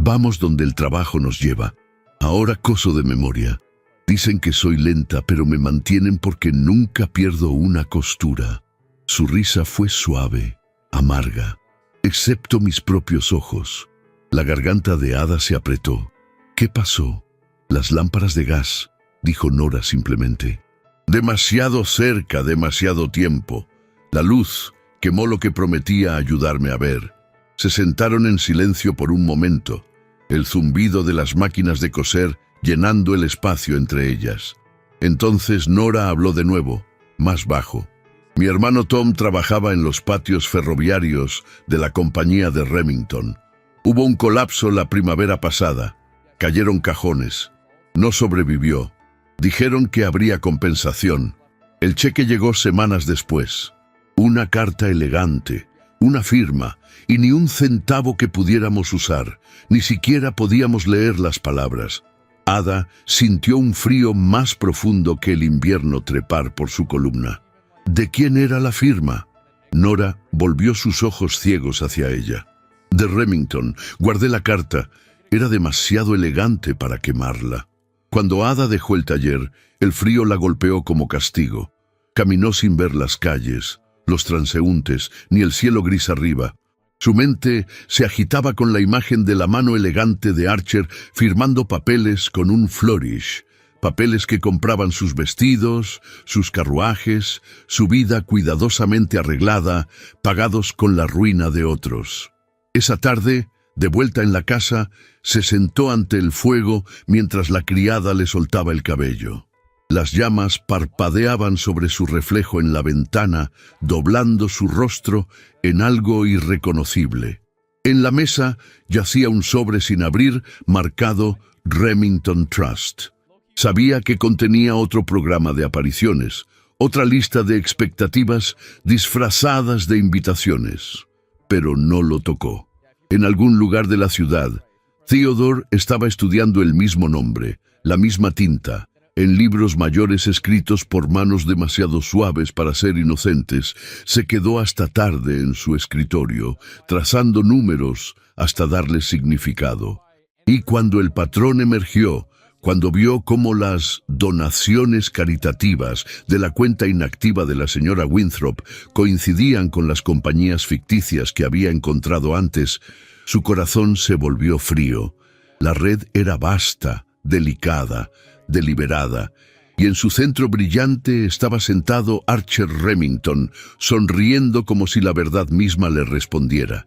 vamos donde el trabajo nos lleva. Ahora coso de memoria. Dicen que soy lenta, pero me mantienen porque nunca pierdo una costura». Su risa fue suave, amarga, excepto mis propios ojos. La garganta de Ada se apretó. «¿Qué pasó?» «Las lámparas de gas», dijo Nora simplemente. «Demasiado cerca, demasiado tiempo. La luz quemó lo que prometía ayudarme a ver». Se sentaron en silencio por un momento, el zumbido de las máquinas de coser llenando el espacio entre ellas. Entonces Nora habló de nuevo, más bajo. «Mi hermano Tom trabajaba en los patios ferroviarios de la compañía de Remington. Hubo un colapso la primavera pasada. Cayeron cajones. No sobrevivió. Dijeron que habría compensación. El cheque llegó semanas después. Una carta elegante, una firma, y ni un centavo que pudiéramos usar. Ni siquiera podíamos leer las palabras». Ada sintió un frío más profundo que el invierno trepar por su columna. ¿De quién era la firma? Nora volvió sus ojos ciegos hacia ella. «De Remington. Guardé la carta. Era demasiado elegante para quemarla». Cuando Ada dejó el taller, el frío la golpeó como castigo. Caminó sin ver las calles, los transeúntes, ni el cielo gris arriba. Su mente se agitaba con la imagen de la mano elegante de Archer firmando papeles con un flourish, papeles que compraban sus vestidos, sus carruajes, su vida cuidadosamente arreglada, pagados con la ruina de otros. Esa tarde, de vuelta en la casa, se sentó ante el fuego mientras la criada le soltaba el cabello. Las llamas parpadeaban sobre su reflejo en la ventana, doblando su rostro en algo irreconocible. En la mesa yacía un sobre sin abrir marcado Remington Trust. Sabía que contenía otro programa de apariciones, otra lista de expectativas disfrazadas de invitaciones, pero no lo tocó. En algún lugar de la ciudad, Theodore estaba estudiando el mismo nombre, la misma tinta, en libros mayores escritos por manos demasiado suaves para ser inocentes. Se quedó hasta tarde en su escritorio, trazando números hasta darles significado. Y cuando el patrón emergió, Cuando vio cómo las donaciones caritativas de la cuenta inactiva de la señora Winthrop coincidían con las compañías ficticias que había encontrado antes, su corazón se volvió frío. La red era vasta, delicada, deliberada, y en su centro brillante estaba sentado Archer Remington, sonriendo como si la verdad misma le respondiera.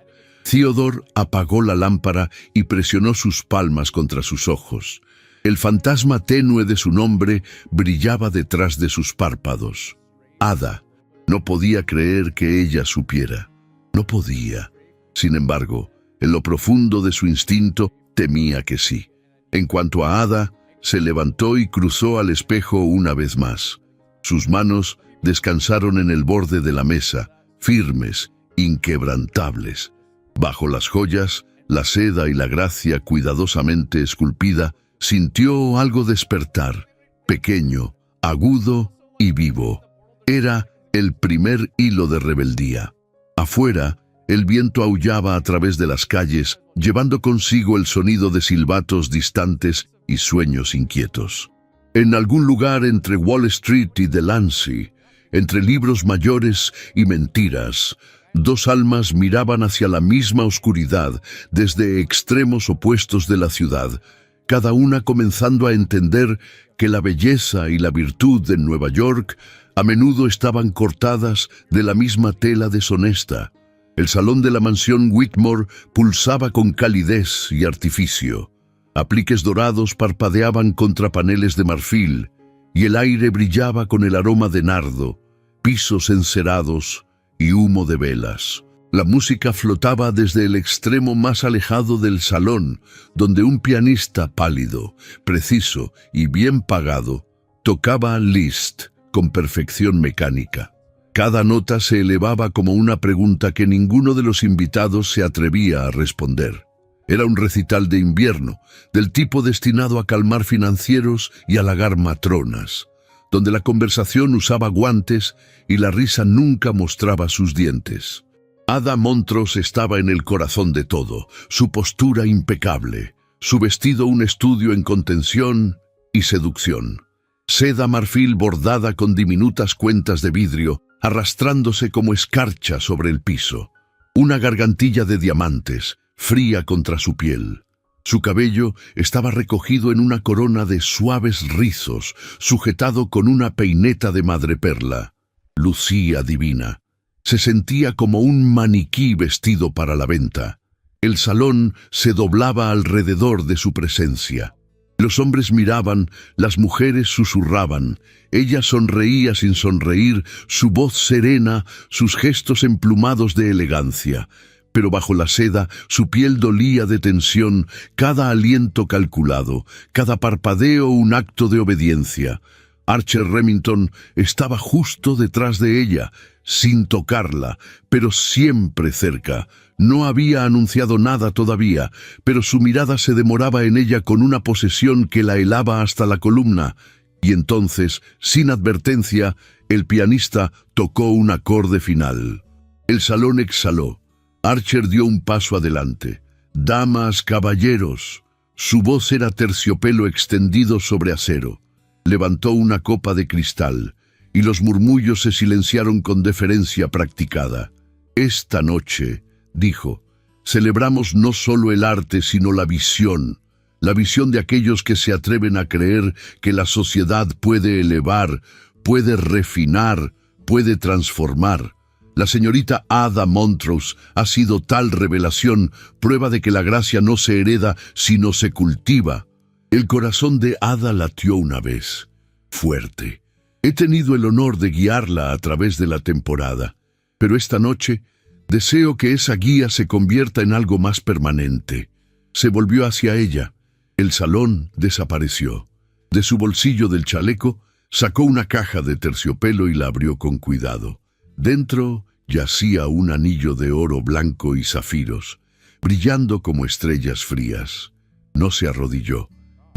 Theodore apagó la lámpara y presionó sus palmas contra sus ojos. El fantasma tenue de su nombre brillaba detrás de sus párpados. Ada. No podía creer que ella supiera. No podía. Sin embargo, en lo profundo de su instinto, temía que sí. En cuanto a Ada, se levantó y cruzó al espejo una vez más. Sus manos descansaron en el borde de la mesa, firmes, inquebrantables. Bajo las joyas, la seda y la gracia cuidadosamente esculpida, sintió algo despertar, pequeño, agudo y vivo. Era el primer hilo de rebeldía. Afuera, el viento aullaba a través de las calles, llevando consigo el sonido de silbatos distantes y sueños inquietos. En algún lugar entre Wall Street y Delancey, entre libros mayores y mentiras, dos almas miraban hacia la misma oscuridad desde extremos opuestos de la ciudad, cada una comenzando a entender que la belleza y la virtud de Nueva York a menudo estaban cortadas de la misma tela deshonesta. El salón de la mansión Whitmore pulsaba con calidez y artificio. Apliques dorados parpadeaban contra paneles de marfil, y el aire brillaba con el aroma de nardo, pisos encerados y humo de velas. La música flotaba desde el extremo más alejado del salón, donde un pianista pálido, preciso y bien pagado tocaba Liszt con perfección mecánica. Cada nota se elevaba como una pregunta que ninguno de los invitados se atrevía a responder. Era un recital de invierno, del tipo destinado a calmar financieros y halagar matronas, donde la conversación usaba guantes y la risa nunca mostraba sus dientes. Ada Montrose estaba en el corazón de todo, su postura impecable, su vestido un estudio en contención y seducción. Seda marfil bordada con diminutas cuentas de vidrio, arrastrándose como escarcha sobre el piso. Una gargantilla de diamantes, fría contra su piel. Su cabello estaba recogido en una corona de suaves rizos, sujetado con una peineta de madreperla. Lucía divina. Se sentía como un maniquí vestido para la venta. El salón se doblaba alrededor de su presencia. Los hombres miraban, las mujeres susurraban. Ella sonreía sin sonreír, su voz serena, sus gestos emplumados de elegancia. Pero bajo la seda su piel dolía de tensión, cada aliento calculado, cada parpadeo un acto de obediencia. Archer Remington estaba justo detrás de ella, sin tocarla, pero siempre cerca. No había anunciado nada todavía, pero su mirada se demoraba en ella con una posesión que la helaba hasta la columna. Y entonces, sin advertencia, el pianista tocó un acorde final. El salón exhaló. Archer dio un paso adelante. «Damas, caballeros». Su voz era terciopelo extendido sobre acero. Levantó una copa de cristal, y los murmullos se silenciaron con deferencia practicada. «Esta noche», dijo, «celebramos no solo el arte, sino la visión de aquellos que se atreven a creer que la sociedad puede elevar, puede refinar, puede transformar. La señorita Ada Montrose ha sido tal revelación, prueba de que la gracia no se hereda, sino se cultiva». El corazón de Ada latió una vez, fuerte. He tenido el honor de guiarla a través de la temporada, pero esta noche deseo que esa guía se convierta en algo más permanente. Se volvió hacia ella. El salón desapareció. De su bolsillo del chaleco sacó una caja de terciopelo y la abrió con cuidado. Dentro yacía un anillo de oro blanco y zafiros, brillando como estrellas frías. No se arrodilló.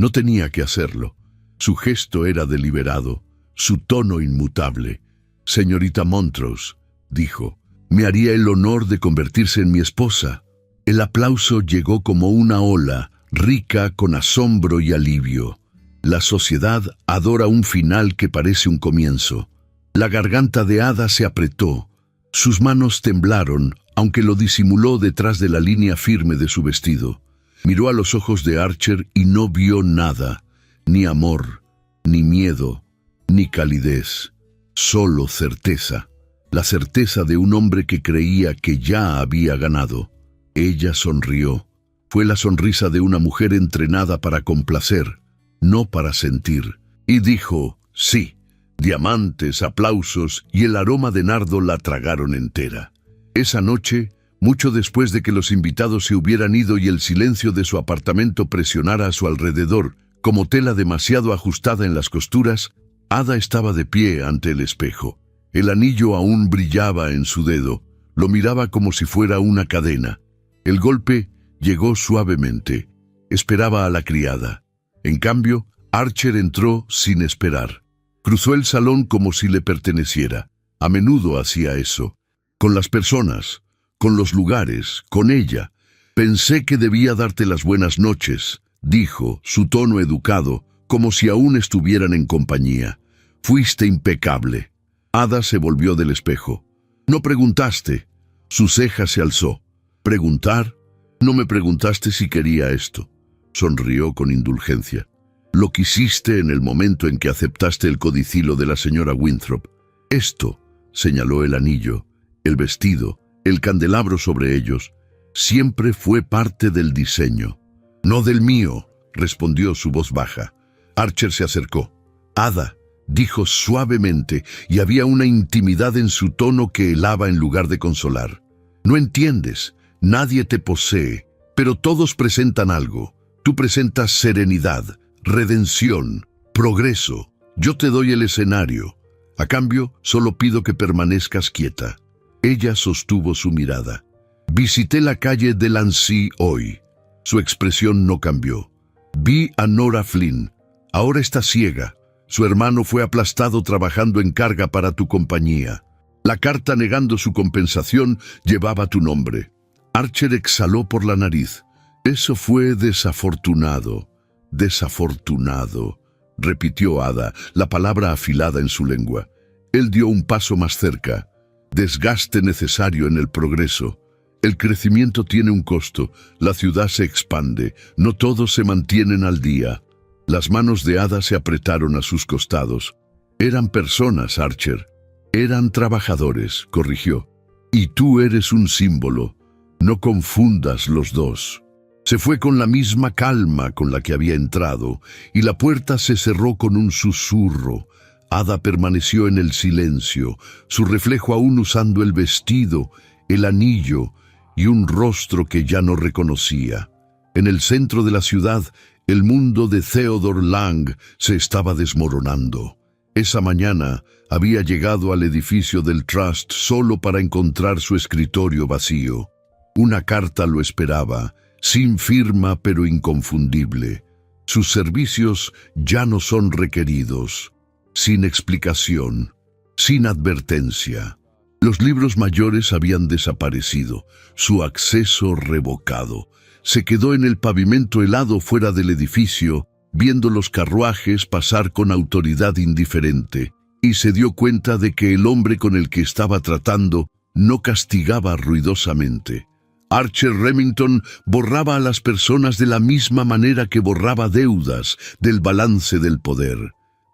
No tenía que hacerlo. Su gesto era deliberado, su tono inmutable. «Señorita Montrose», dijo, «me haría el honor de convertirse en mi esposa». El aplauso llegó como una ola, rica con asombro y alivio. La sociedad adora un final que parece un comienzo. La garganta de Ada se apretó. Sus manos temblaron, aunque lo disimuló detrás de la línea firme de su vestido. Miró a los ojos de Archer y no vio nada, ni amor, ni miedo, ni calidez, solo certeza. La certeza de un hombre que creía que ya había ganado. Ella sonrió. Fue la sonrisa de una mujer entrenada para complacer, no para sentir. Y dijo, sí. Diamantes, aplausos y el aroma de nardo la tragaron entera. Esa noche, mucho después de que los invitados se hubieran ido y el silencio de su apartamento presionara a su alrededor, como tela demasiado ajustada en las costuras, Ada estaba de pie ante el espejo. El anillo aún brillaba en su dedo. Lo miraba como si fuera una cadena. El golpe llegó suavemente. Esperaba a la criada. En cambio, Archer entró sin esperar. Cruzó el salón como si le perteneciera. A menudo hacía eso. Con las personas, con los lugares, con ella. Pensé que debía darte las buenas noches, dijo, su tono educado, como si aún estuvieran en compañía. Fuiste impecable. Ada se volvió del espejo. No preguntaste. Su ceja se alzó. ¿Preguntar? No me preguntaste si quería esto. Sonrió con indulgencia. Lo quisiste en el momento en que aceptaste el codicilo de la señora Winthrop. Esto, señaló el anillo, el vestido, el candelabro sobre ellos, siempre fue parte del diseño. No del mío, respondió su voz baja. Archer se acercó. Ada, dijo suavemente, y había una intimidad en su tono que helaba en lugar de consolar. No entiendes, nadie te posee, pero todos presentan algo. Tú presentas serenidad, redención, progreso. Yo te doy el escenario. A cambio, solo pido que permanezcas quieta. Ella sostuvo su mirada. Visité la calle de Lancy hoy. Su expresión no cambió. Vi a Nora Flynn. Ahora está ciega. Su hermano fue aplastado trabajando en carga para tu compañía. La carta negando su compensación llevaba tu nombre. Archer exhaló por la nariz. Eso fue desafortunado. Desafortunado, repitió Ada, la palabra afilada en su lengua. Él dio un paso más cerca. Desgaste necesario en el progreso. El crecimiento tiene un costo. La ciudad se expande. No todos se mantienen al día. Las manos de Ada se apretaron a sus costados. Eran personas, Archer. Eran trabajadores, corrigió. Y tú eres un símbolo. No confundas los dos. Se fue con la misma calma con la que había entrado, y la puerta se cerró con un susurro. Ada permaneció en el silencio, su reflejo aún usando el vestido, el anillo y un rostro que ya no reconocía. En el centro de la ciudad, el mundo de Theodore Lang se estaba desmoronando. Esa mañana había llegado al edificio del Trust solo para encontrar su escritorio vacío. Una carta lo esperaba, sin firma pero inconfundible. Sus servicios ya no son requeridos. Sin explicación, sin advertencia. Los libros mayores habían desaparecido, su acceso revocado. Se quedó en el pavimento helado fuera del edificio, viendo los carruajes pasar con autoridad indiferente, y se dio cuenta de que el hombre con el que estaba tratando no castigaba ruidosamente. Archer Remington borraba a las personas de la misma manera que borraba deudas del balance del poder.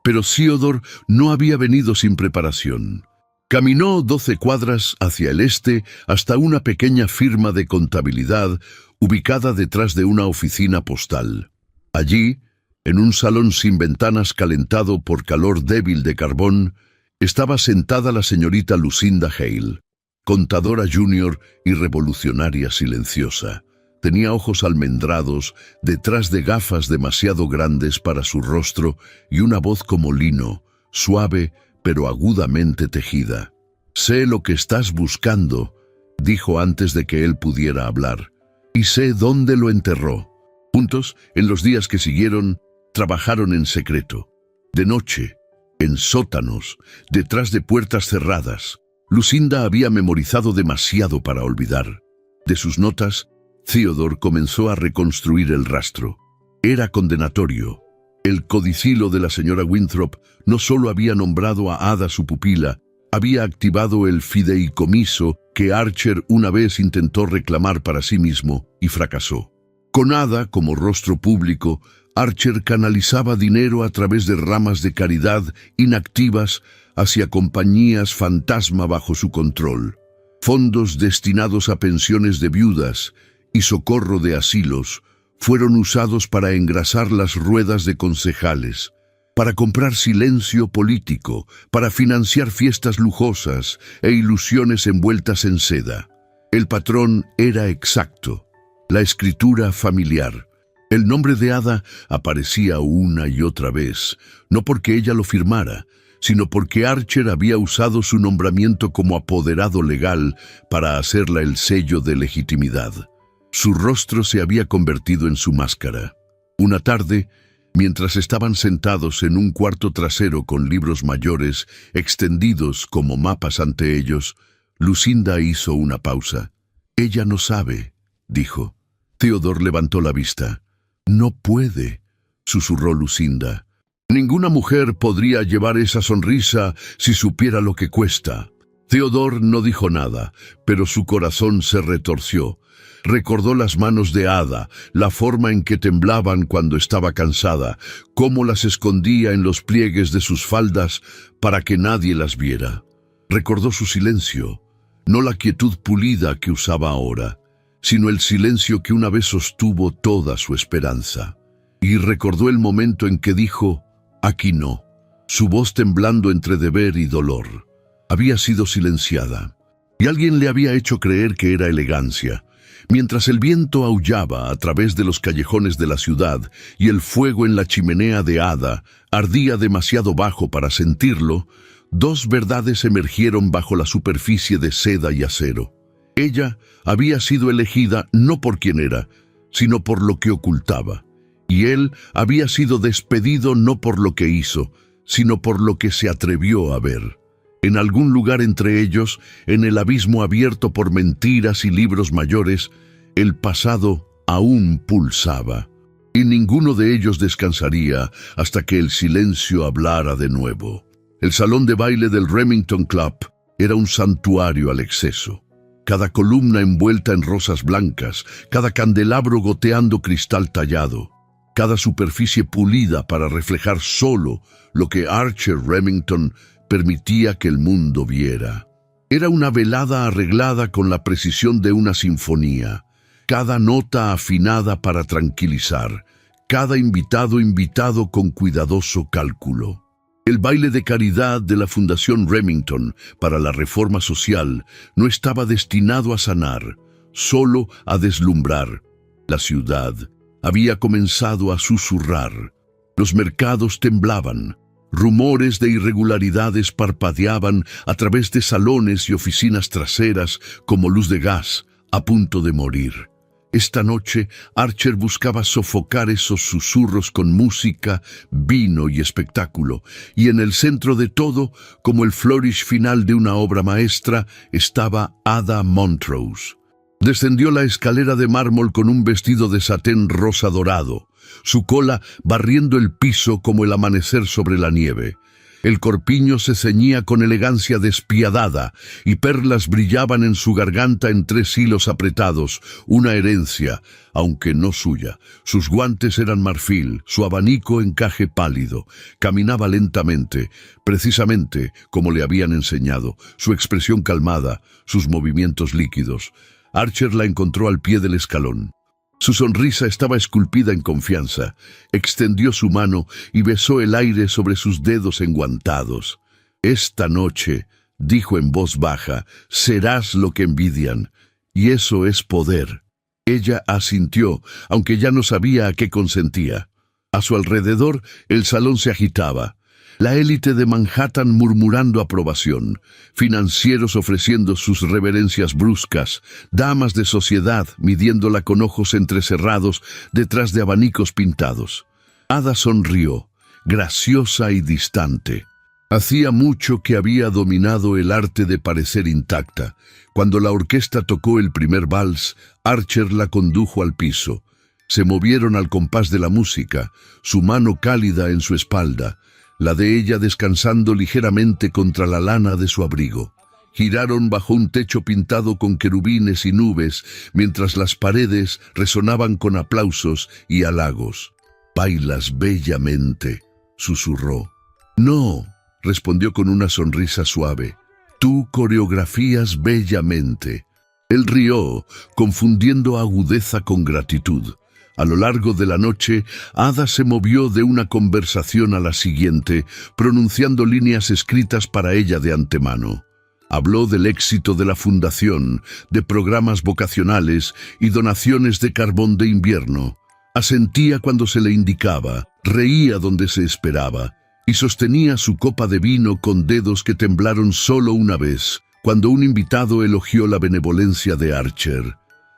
Pero Theodore no había venido sin preparación. Caminó 12 cuadras hacia el este hasta una pequeña firma de contabilidad ubicada detrás de una oficina postal. Allí, en un salón sin ventanas calentado por calor débil de carbón, estaba sentada la señorita Lucinda Hale, contadora junior y revolucionaria silenciosa. Tenía ojos almendrados, detrás de gafas demasiado grandes para su rostro y una voz como lino, suave pero agudamente tejida. «Sé lo que estás buscando», dijo antes de que él pudiera hablar, «y sé dónde lo enterró». Juntos, en los días que siguieron, trabajaron en secreto. De noche, en sótanos, detrás de puertas cerradas. Lucinda había memorizado demasiado para olvidar. De sus notas, Theodore comenzó a reconstruir el rastro. Era condenatorio. El codicilo de la señora Winthrop no solo había nombrado a Ada su pupila, había activado el fideicomiso que Archer una vez intentó reclamar para sí mismo y fracasó. Con Ada como rostro público, Archer canalizaba dinero a través de ramas de caridad inactivas hacia compañías fantasma bajo su control. Fondos destinados a pensiones de viudas y socorro de asilos fueron usados para engrasar las ruedas de concejales, para comprar silencio político, para financiar fiestas lujosas e ilusiones envueltas en seda. El patrón era exacto, la escritura familiar. El nombre de Ada aparecía una y otra vez, no porque ella lo firmara, sino porque Archer había usado su nombramiento como apoderado legal para hacerla el sello de legitimidad. Su rostro se había convertido en su máscara. Una tarde, mientras estaban sentados en un cuarto trasero con libros mayores extendidos como mapas ante ellos, Lucinda hizo una pausa. «Ella no sabe», dijo. Theodore levantó la vista. «No puede», susurró Lucinda. «Ninguna mujer podría llevar esa sonrisa si supiera lo que cuesta». Theodore no dijo nada, pero su corazón se retorció. Recordó las manos de Ada, la forma en que temblaban cuando estaba cansada, cómo las escondía en los pliegues de sus faldas para que nadie las viera. Recordó su silencio, no la quietud pulida que usaba ahora, sino el silencio que una vez sostuvo toda su esperanza. Y recordó el momento en que dijo, «Aquí no», su voz temblando entre deber y dolor. Había sido silenciada, y alguien le había hecho creer que era elegancia. Mientras el viento aullaba a través de los callejones de la ciudad y el fuego en la chimenea de Ada ardía demasiado bajo para sentirlo, dos verdades emergieron bajo la superficie de seda y acero. Ella había sido elegida no por quien era, sino por lo que ocultaba, y él había sido despedido no por lo que hizo, sino por lo que se atrevió a ver. En algún lugar entre ellos, en el abismo abierto por mentiras y libros mayores, el pasado aún pulsaba, y ninguno de ellos descansaría hasta que el silencio hablara de nuevo. El salón de baile del Remington Club era un santuario al exceso. Cada columna envuelta en rosas blancas, cada candelabro goteando cristal tallado, cada superficie pulida para reflejar solo lo que Archer Remington permitía que el mundo viera. Era una velada arreglada con la precisión de una sinfonía, cada nota afinada para tranquilizar, cada invitado con cuidadoso cálculo. El baile de caridad de la Fundación Remington para la Reforma Social no estaba destinado a sanar, solo a deslumbrar. La ciudad había comenzado a susurrar. Los mercados temblaban. Rumores de irregularidades parpadeaban a través de salones y oficinas traseras como luz de gas, a punto de morir. Esta noche, Archer buscaba sofocar esos susurros con música, vino y espectáculo, y en el centro de todo, como el flourish final de una obra maestra, estaba Ada Montrose. Descendió la escalera de mármol con un vestido de satén rosa dorado, su cola barriendo el piso como el amanecer sobre la nieve. El corpiño se ceñía con elegancia despiadada y perlas brillaban en su garganta en 3 hilos apretados, una herencia, aunque no suya. Sus guantes eran marfil, su abanico encaje pálido. Caminaba lentamente, precisamente como le habían enseñado, su expresión calmada, sus movimientos líquidos. Archer la encontró al pie del escalón. Su sonrisa estaba esculpida en confianza. Extendió su mano y besó el aire sobre sus dedos enguantados. «Esta noche», dijo en voz baja, «serás lo que envidian, y eso es poder». Ella asintió, aunque ya no sabía a qué consentía. A su alrededor, el salón se agitaba. La élite de Manhattan murmurando aprobación, financieros ofreciendo sus reverencias bruscas, damas de sociedad midiéndola con ojos entrecerrados detrás de abanicos pintados. Ada sonrió, graciosa y distante. Hacía mucho que había dominado el arte de parecer intacta. Cuando la orquesta tocó el primer vals, Archer la condujo al piso. Se movieron al compás de la música, su mano cálida en su espalda, la de ella descansando ligeramente contra la lana de su abrigo. Giraron bajo un techo pintado con querubines y nubes, mientras las paredes resonaban con aplausos y halagos. «Bailas bellamente», susurró. «No», respondió con una sonrisa suave. «Tú coreografías bellamente». Él rió, confundiendo agudeza con gratitud. A lo largo de la noche, Ada se movió de una conversación a la siguiente, pronunciando líneas escritas para ella de antemano. Habló del éxito de la fundación, de programas vocacionales y donaciones de carbón de invierno. Asentía cuando se le indicaba, reía donde se esperaba, y sostenía su copa de vino con dedos que temblaron solo una vez, cuando un invitado elogió la benevolencia de Archer.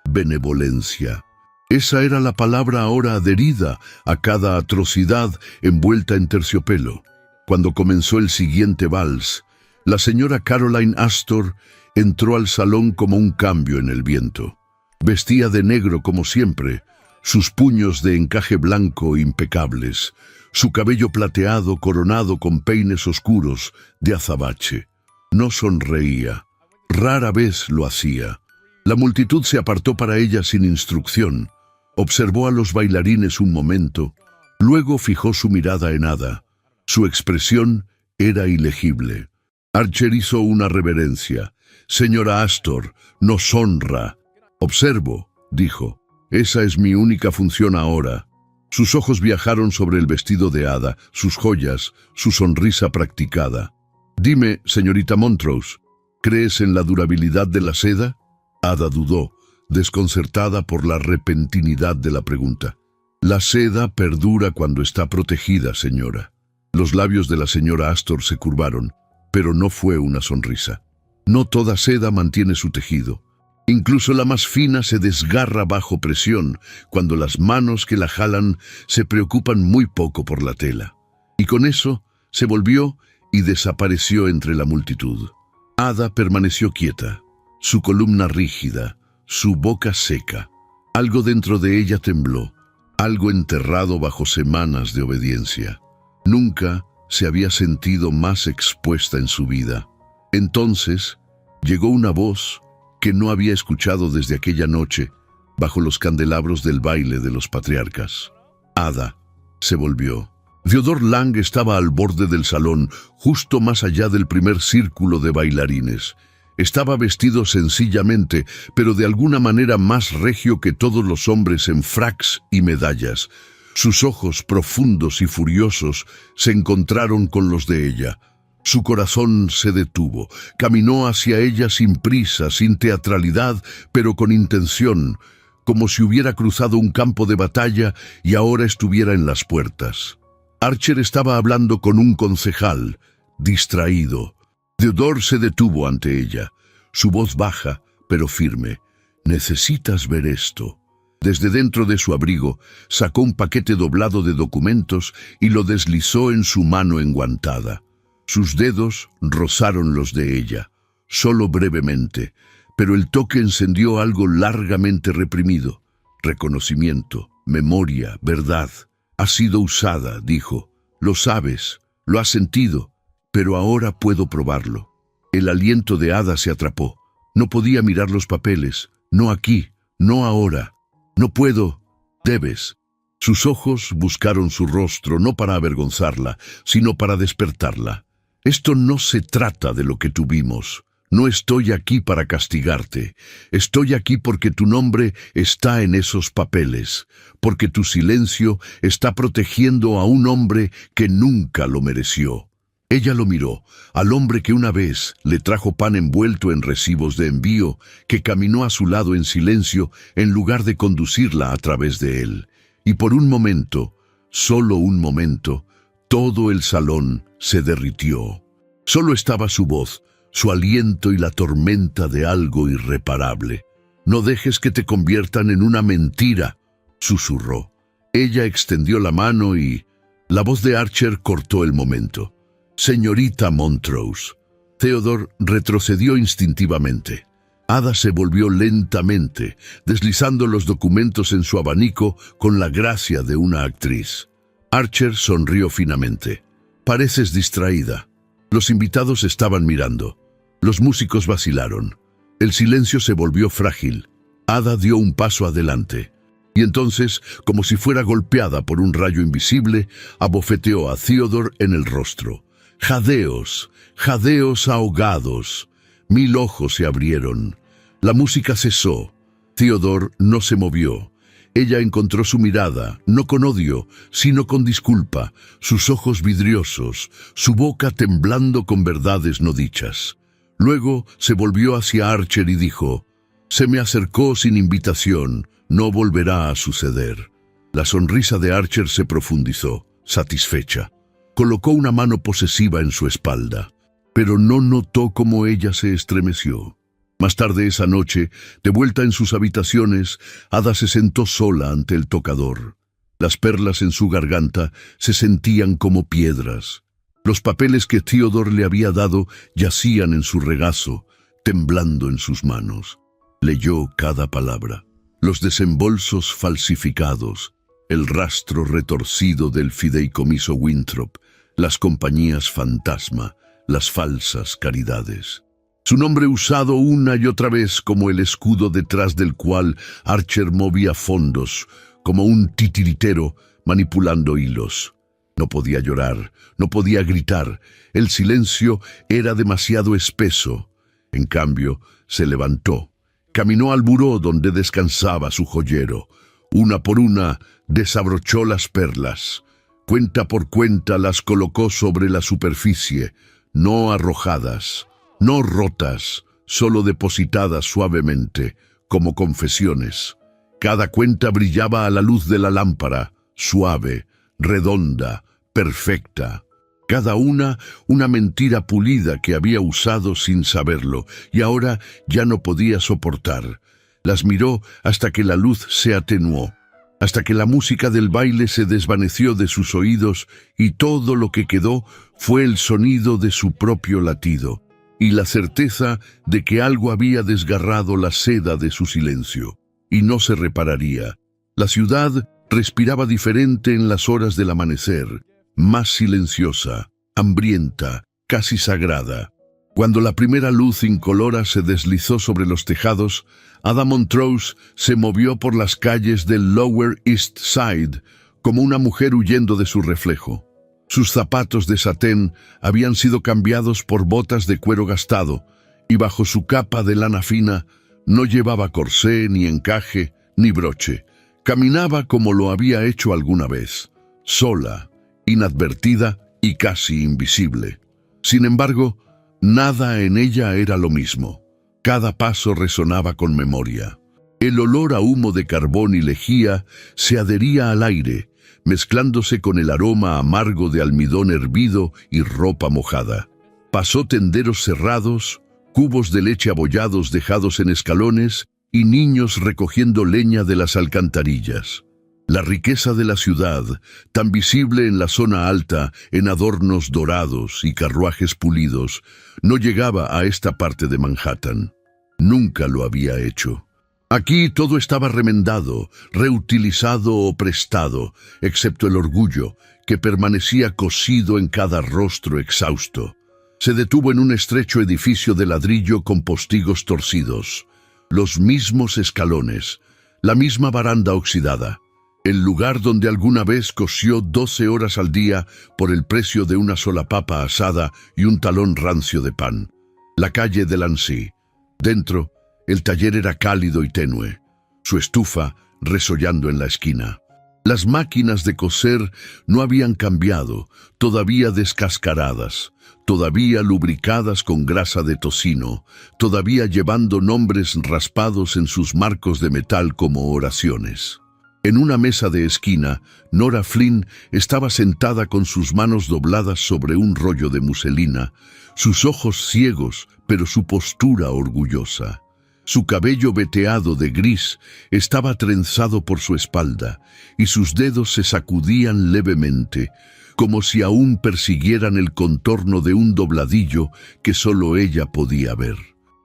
Benevolencia. Esa era la palabra ahora adherida a cada atrocidad envuelta en terciopelo. Cuando comenzó el siguiente vals, la señora Caroline Astor entró al salón como un cambio en el viento. Vestía de negro como siempre, sus puños de encaje blanco impecables, su cabello plateado coronado con peines oscuros de azabache. No sonreía, rara vez lo hacía. La multitud se apartó para ella sin instrucción. Observó a los bailarines un momento, luego fijó su mirada en Ada. Su expresión era ilegible. Archer hizo una reverencia. «Señora Astor, nos honra». «Observo», dijo. «Esa es mi única función ahora». Sus ojos viajaron sobre el vestido de Ada, sus joyas, su sonrisa practicada. «Dime, señorita Montrose, ¿crees en la durabilidad de la seda?» Ada dudó, desconcertada por la repentinidad de la pregunta. «La seda perdura cuando está protegida, señora». Los labios de la señora Astor se curvaron, pero no fue una sonrisa. No toda seda mantiene su tejido. Incluso la más fina se desgarra bajo presión, cuando las manos que la jalan se preocupan muy poco por la tela. Y con eso se volvió y desapareció entre la multitud. Ada permaneció quieta, su columna rígida, su boca seca. Algo dentro de ella tembló, algo enterrado bajo semanas de obediencia. Nunca se había sentido más expuesta en su vida. Entonces llegó una voz que no había escuchado desde aquella noche, bajo los candelabros del baile de los patriarcas. Ada se volvió. Theodore Lang estaba al borde del salón, justo más allá del primer círculo de bailarines. Estaba vestido sencillamente, pero de alguna manera más regio que todos los hombres en fracs y medallas. Sus ojos profundos y furiosos se encontraron con los de ella. Su corazón se detuvo. Caminó hacia ella sin prisa, sin teatralidad, pero con intención, como si hubiera cruzado un campo de batalla y ahora estuviera en las puertas. Archer estaba hablando con un concejal, distraído. Theodore se detuvo ante ella, su voz baja, pero firme. «Necesitas ver esto». Desde dentro de su abrigo, sacó un paquete doblado de documentos y lo deslizó en su mano enguantada. Sus dedos rozaron los de ella, solo brevemente, pero el toque encendió algo largamente reprimido. Reconocimiento, memoria, verdad. «Ha sido usada», dijo. «Lo sabes, lo has sentido, pero ahora puedo probarlo». El aliento de Ada se atrapó. No podía mirar los papeles. «No aquí, no ahora. No puedo». «Debes». Sus ojos buscaron su rostro no para avergonzarla, sino para despertarla. «Esto no se trata de lo que tuvimos. No estoy aquí para castigarte. Estoy aquí porque tu nombre está en esos papeles, porque tu silencio está protegiendo a un hombre que nunca lo mereció». Ella lo miró, al hombre que una vez le trajo pan envuelto en recibos de envío, que caminó a su lado en silencio en lugar de conducirla a través de él. Y por un momento, solo un momento, todo el salón se derritió. Solo estaba su voz, su aliento y la tormenta de algo irreparable. «No dejes que te conviertan en una mentira», susurró. Ella extendió la mano y la voz de Archer cortó el momento. «Señorita Montrose». Theodore retrocedió instintivamente. Ada se volvió lentamente, deslizando los documentos en su abanico con la gracia de una actriz. Archer sonrió finamente. «Pareces distraída». Los invitados estaban mirando. Los músicos vacilaron. El silencio se volvió frágil. Ada dio un paso adelante. Y entonces, como si fuera golpeada por un rayo invisible, abofeteó a Theodore en el rostro. Jadeos, jadeos ahogados. 1000 ojos se abrieron. La música cesó. Theodore no se movió. Ella encontró su mirada, no con odio, sino con disculpa, sus ojos vidriosos, su boca temblando con verdades no dichas. Luego se volvió hacia Archer y dijo: «Se me acercó sin invitación, no volverá a suceder». La sonrisa de Archer se profundizó, satisfecha. Colocó una mano posesiva en su espalda, pero no notó cómo ella se estremeció. Más tarde esa noche, de vuelta en sus habitaciones, Ada se sentó sola ante el tocador. Las perlas en su garganta se sentían como piedras. Los papeles que Theodore le había dado yacían en su regazo, temblando en sus manos. Leyó cada palabra. Los desembolsos falsificados, el rastro retorcido del fideicomiso Winthrop, las compañías fantasma, las falsas caridades. Su nombre usado una y otra vez como el escudo detrás del cual Archer movía fondos, como un titiritero manipulando hilos. No podía llorar, no podía gritar, el silencio era demasiado espeso. En cambio, se levantó, caminó al buró donde descansaba su joyero. Una por una, desabrochó las perlas. Cuenta por cuenta las colocó sobre la superficie, no arrojadas, no rotas, solo depositadas suavemente, como confesiones. Cada cuenta brillaba a la luz de la lámpara, suave, redonda, perfecta. Cada una mentira pulida que había usado sin saberlo, y ahora ya no podía soportar. Las miró hasta que la luz se atenuó, hasta que la música del baile se desvaneció de sus oídos y todo lo que quedó fue el sonido de su propio latido y la certeza de que algo había desgarrado la seda de su silencio y no se repararía. La ciudad respiraba diferente en las horas del amanecer, más silenciosa, hambrienta, casi sagrada. Cuando la primera luz incolora se deslizó sobre los tejados, Ada Montrose se movió por las calles del Lower East Side como una mujer huyendo de su reflejo. Sus zapatos de satén habían sido cambiados por botas de cuero gastado, y bajo su capa de lana fina no llevaba corsé, ni encaje, ni broche. Caminaba como lo había hecho alguna vez, sola, inadvertida y casi invisible. Sin embargo, nada en ella era lo mismo. Cada paso resonaba con memoria. El olor a humo de carbón y lejía se adhería al aire, mezclándose con el aroma amargo de almidón hervido y ropa mojada. Pasó tenderos cerrados, cubos de leche abollados dejados en escalones y niños recogiendo leña de las alcantarillas. La riqueza de la ciudad, tan visible en la zona alta, en adornos dorados y carruajes pulidos, no llegaba a esta parte de Manhattan. Nunca lo había hecho. Aquí todo estaba remendado, reutilizado o prestado, excepto el orgullo, que permanecía cosido en cada rostro exhausto. Se detuvo en un estrecho edificio de ladrillo con postigos torcidos, los mismos escalones, la misma baranda oxidada. El lugar donde alguna vez cosió 12 horas al día por el precio de una sola papa asada y un talón rancio de pan. La calle de Lancy. Dentro, el taller era cálido y tenue, su estufa resollando en la esquina. Las máquinas de coser no habían cambiado, todavía descascaradas, todavía lubricadas con grasa de tocino, todavía llevando nombres raspados en sus marcos de metal como oraciones. En una mesa de esquina, Nora Flynn estaba sentada con sus manos dobladas sobre un rollo de muselina, sus ojos ciegos, pero su postura orgullosa. Su cabello veteado de gris estaba trenzado por su espalda, y sus dedos se sacudían levemente, como si aún persiguieran el contorno de un dobladillo que solo ella podía ver.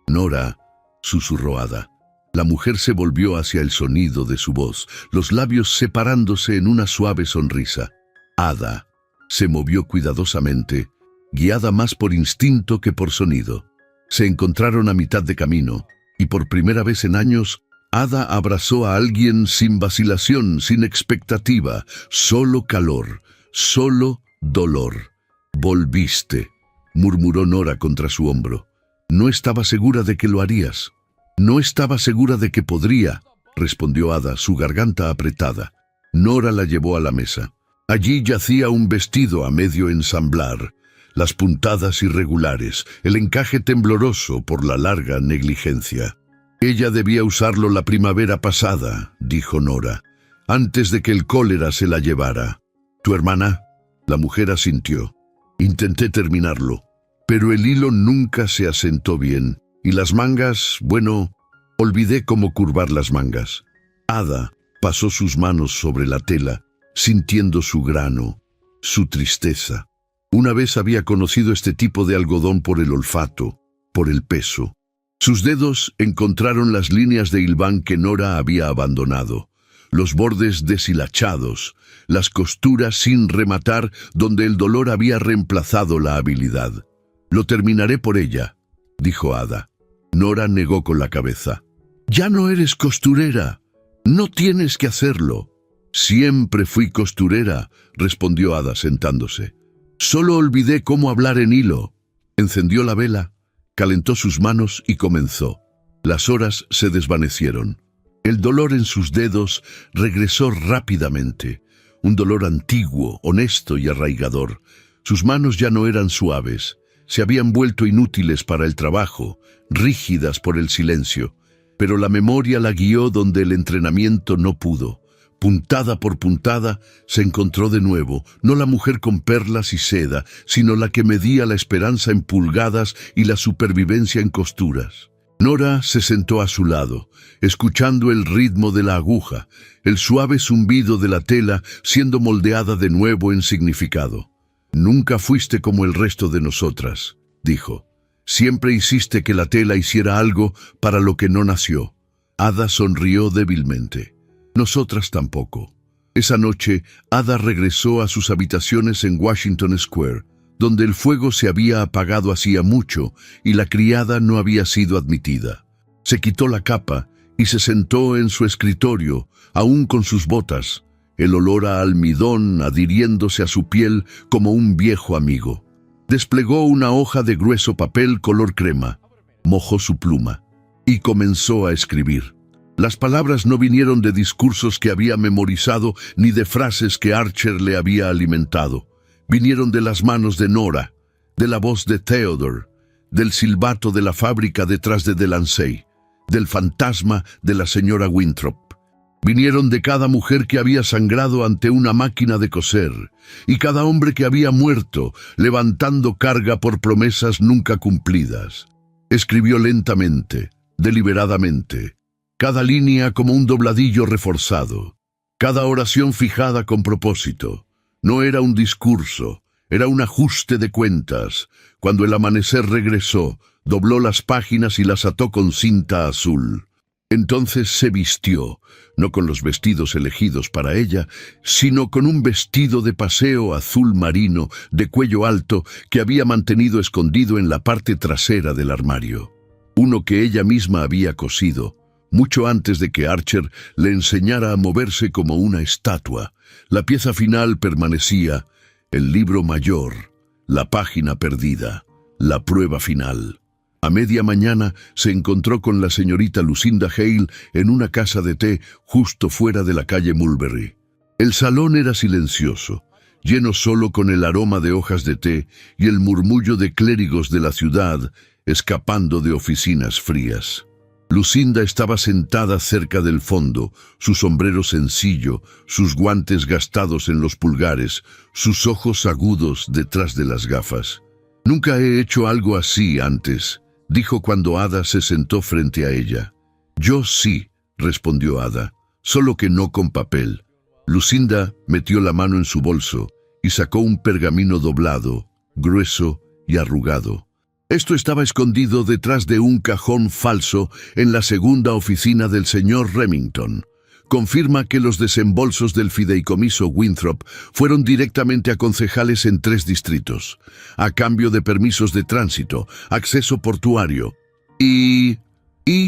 Nora, susurró Ada. La mujer se volvió hacia el sonido de su voz, los labios separándose en una suave sonrisa. Ada se movió cuidadosamente, guiada más por instinto que por sonido. Se encontraron a mitad de camino, y por primera vez en años, Ada abrazó a alguien sin vacilación, sin expectativa, solo calor, solo dolor. «Volviste», murmuró Nora contra su hombro. «No estaba segura de que lo harías». «No estaba segura de que podría», respondió Ada, su garganta apretada. Nora la llevó a la mesa. Allí yacía un vestido a medio ensamblar, las puntadas irregulares, el encaje tembloroso por la larga negligencia. «Ella debía usarlo la primavera pasada», dijo Nora, «antes de que el cólera se la llevara». «¿Tu hermana?» La mujer asintió. «Intenté terminarlo, pero el hilo nunca se asentó bien. Y las mangas, bueno, olvidé cómo curvar las mangas». Ada pasó sus manos sobre la tela, sintiendo su grano, su tristeza. Una vez había conocido este tipo de algodón por el olfato, por el peso. Sus dedos encontraron las líneas de hilván que Nora había abandonado, los bordes deshilachados, las costuras sin rematar donde el dolor había reemplazado la habilidad. «Lo terminaré por ella», dijo Ada. Nora negó con la cabeza. «Ya no eres costurera. No tienes que hacerlo». «Siempre fui costurera», respondió Ada sentándose. «Solo olvidé cómo hablar en hilo». Encendió la vela, calentó sus manos y comenzó. Las horas se desvanecieron. El dolor en sus dedos regresó rápidamente. Un dolor antiguo, honesto y arraigador. Sus manos ya no eran suaves. Se habían vuelto inútiles para el trabajo, rígidas por el silencio. Pero la memoria la guió donde el entrenamiento no pudo. Puntada por puntada, se encontró de nuevo, no la mujer con perlas y seda, sino la que medía la esperanza en pulgadas y la supervivencia en costuras. Nora se sentó a su lado, escuchando el ritmo de la aguja, el suave zumbido de la tela siendo moldeada de nuevo en significado. «Nunca fuiste como el resto de nosotras», dijo. «Siempre hiciste que la tela hiciera algo para lo que no nació». Ada sonrió débilmente. «Nosotras tampoco». Esa noche, Ada regresó a sus habitaciones en Washington Square, donde el fuego se había apagado hacía mucho y la criada no había sido admitida. Se quitó la capa y se sentó en su escritorio, aún con sus botas, el olor a almidón adhiriéndose a su piel como un viejo amigo. Desplegó una hoja de grueso papel color crema, mojó su pluma y comenzó a escribir. Las palabras no vinieron de discursos que había memorizado ni de frases que Archer le había alimentado. Vinieron de las manos de Nora, de la voz de Theodore, del silbato de la fábrica detrás de Delancey, del fantasma de la señora Winthrop. Vinieron de cada mujer que había sangrado ante una máquina de coser, y cada hombre que había muerto, levantando carga por promesas nunca cumplidas. Escribió lentamente, deliberadamente, cada línea como un dobladillo reforzado, cada oración fijada con propósito. No era un discurso, era un ajuste de cuentas. Cuando el amanecer regresó, dobló las páginas y las ató con cinta azul. Entonces se vistió, no con los vestidos elegidos para ella, sino con un vestido de paseo azul marino de cuello alto que había mantenido escondido en la parte trasera del armario. Uno que ella misma había cosido, mucho antes de que Archer le enseñara a moverse como una estatua. La pieza final permanecía, el libro mayor, la página perdida, la prueba final. A media mañana se encontró con la señorita Lucinda Hale en una casa de té justo fuera de la calle Mulberry. El salón era silencioso, lleno solo con el aroma de hojas de té y el murmullo de clérigos de la ciudad escapando de oficinas frías. Lucinda estaba sentada cerca del fondo, su sombrero sencillo, sus guantes gastados en los pulgares, sus ojos agudos detrás de las gafas. «Nunca he hecho algo así antes», dijo cuando Ada se sentó frente a ella. «Yo sí», respondió Ada, «solo que no con papel». Lucinda metió la mano en su bolso y sacó un pergamino doblado, grueso y arrugado. Esto estaba escondido detrás de un cajón falso en la segunda oficina del señor Remington. Confirma que los desembolsos del fideicomiso Winthrop fueron directamente a concejales en 3 distritos, a cambio de permisos de tránsito, acceso portuario y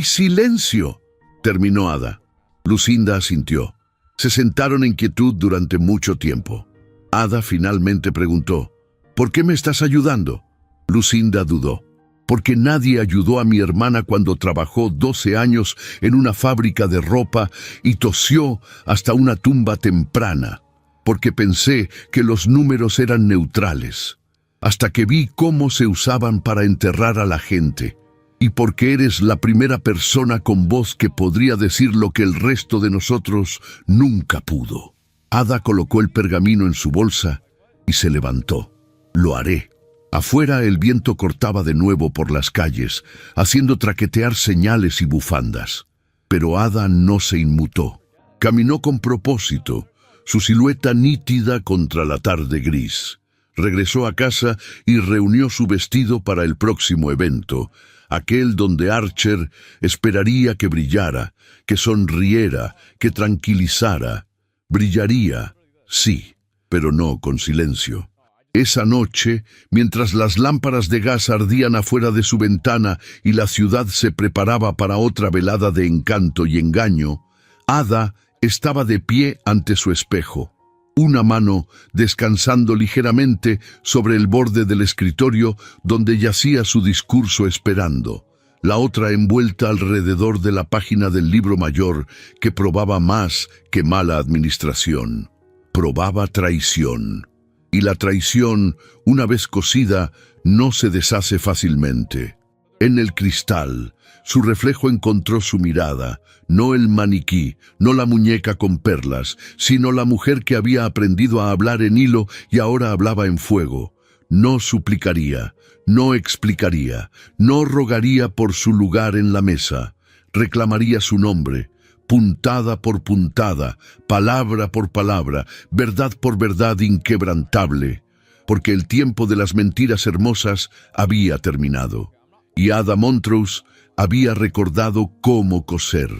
silencio, terminó Ada. Lucinda asintió. Se sentaron en quietud durante mucho tiempo. Ada finalmente preguntó, ¿por qué me estás ayudando? Lucinda dudó. Porque nadie ayudó a mi hermana cuando trabajó 12 años en una fábrica de ropa y tosió hasta una tumba temprana. Porque pensé que los números eran neutrales. Hasta que vi cómo se usaban para enterrar a la gente. Y porque eres la primera persona con voz que podría decir lo que el resto de nosotros nunca pudo. Ada colocó el pergamino en su bolsa y se levantó. Lo haré. Afuera el viento cortaba de nuevo por las calles, haciendo traquetear señales y bufandas. Pero Ada no se inmutó. Caminó con propósito, su silueta nítida contra la tarde gris. Regresó a casa y reunió su vestido para el próximo evento, aquel donde Archer esperaría que brillara, que sonriera, que tranquilizara. Brillaría, sí, pero no con silencio. Esa noche, mientras las lámparas de gas ardían afuera de su ventana y la ciudad se preparaba para otra velada de encanto y engaño, Ada estaba de pie ante su espejo, una mano descansando ligeramente sobre el borde del escritorio donde yacía su discurso esperando, la otra envuelta alrededor de la página del libro mayor que probaba más que mala administración. Probaba traición. Y la traición, una vez cosida, no se deshace fácilmente. En el cristal, su reflejo encontró su mirada, no el maniquí, no la muñeca con perlas, sino la mujer que había aprendido a hablar en hilo y ahora hablaba en fuego. No suplicaría, no explicaría, no rogaría por su lugar en la mesa, reclamaría su nombre, puntada por puntada, palabra por palabra, verdad por verdad inquebrantable, porque el tiempo de las mentiras hermosas había terminado. Y Ada Montrose había recordado cómo coser.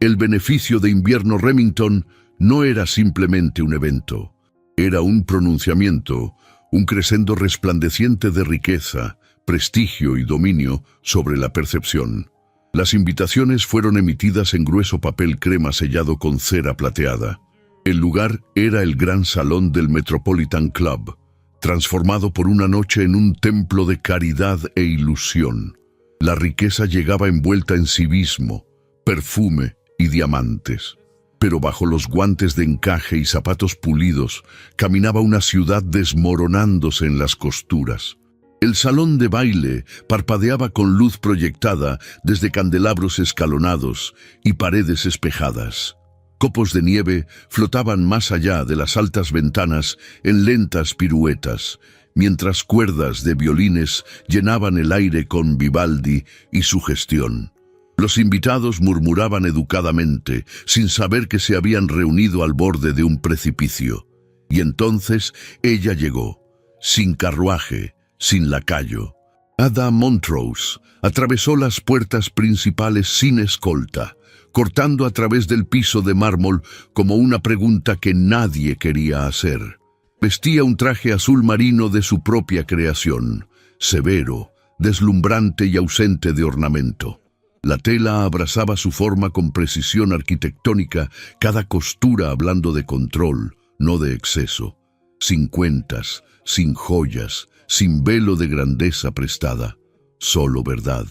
El beneficio de invierno Remington no era simplemente un evento, era un pronunciamiento, un crescendo resplandeciente de riqueza, prestigio y dominio sobre la percepción. Las invitaciones fueron emitidas en grueso papel crema sellado con cera plateada. El lugar era el gran salón del Metropolitan Club, transformado por una noche en un templo de caridad e ilusión. La riqueza llegaba envuelta en civismo, perfume y diamantes. Pero bajo los guantes de encaje y zapatos pulidos, caminaba una ciudad desmoronándose en las costuras. El salón de baile parpadeaba con luz proyectada desde candelabros escalonados y paredes espejadas. Copos de nieve flotaban más allá de las altas ventanas en lentas piruetas, mientras cuerdas de violines llenaban el aire con Vivaldi y su gestión. Los invitados murmuraban educadamente, sin saber que se habían reunido al borde de un precipicio. Y entonces ella llegó, sin carruaje, sin lacayo. Ada Montrose atravesó las puertas principales sin escolta, cortando a través del piso de mármol como una pregunta que nadie quería hacer. Vestía un traje azul marino de su propia creación, severo, deslumbrante y ausente de ornamento. La tela abrazaba su forma con precisión arquitectónica, cada costura hablando de control, no de exceso. Sin cuentas, sin joyas, sin velo de grandeza prestada, solo verdad.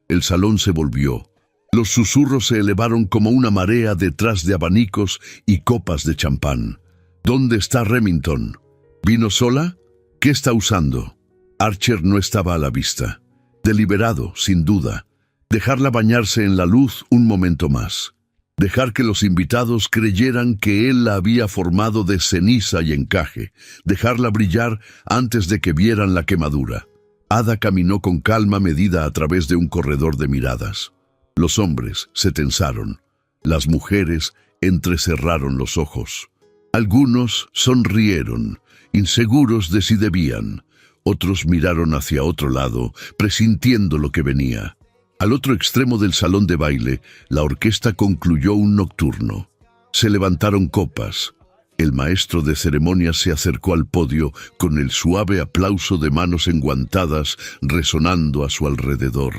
El salón se volvió. Los susurros se elevaron como una marea detrás de abanicos y copas de champán. ¿Dónde está Remington? ¿Vino sola? ¿Qué está usando? Archer no estaba a la vista. Deliberado, sin duda. Dejarla bañarse en la luz un momento más. Dejar que los invitados creyeran que él la había formado de ceniza y encaje. Dejarla brillar antes de que vieran la quemadura. Ada caminó con calma medida a través de un corredor de miradas. Los hombres se tensaron. Las mujeres entrecerraron los ojos. Algunos sonrieron, inseguros de si debían. Otros miraron hacia otro lado, presintiendo lo que venía. Al otro extremo del salón de baile, la orquesta concluyó un nocturno. Se levantaron copas. El maestro de ceremonias se acercó al podio con el suave aplauso de manos enguantadas resonando a su alrededor.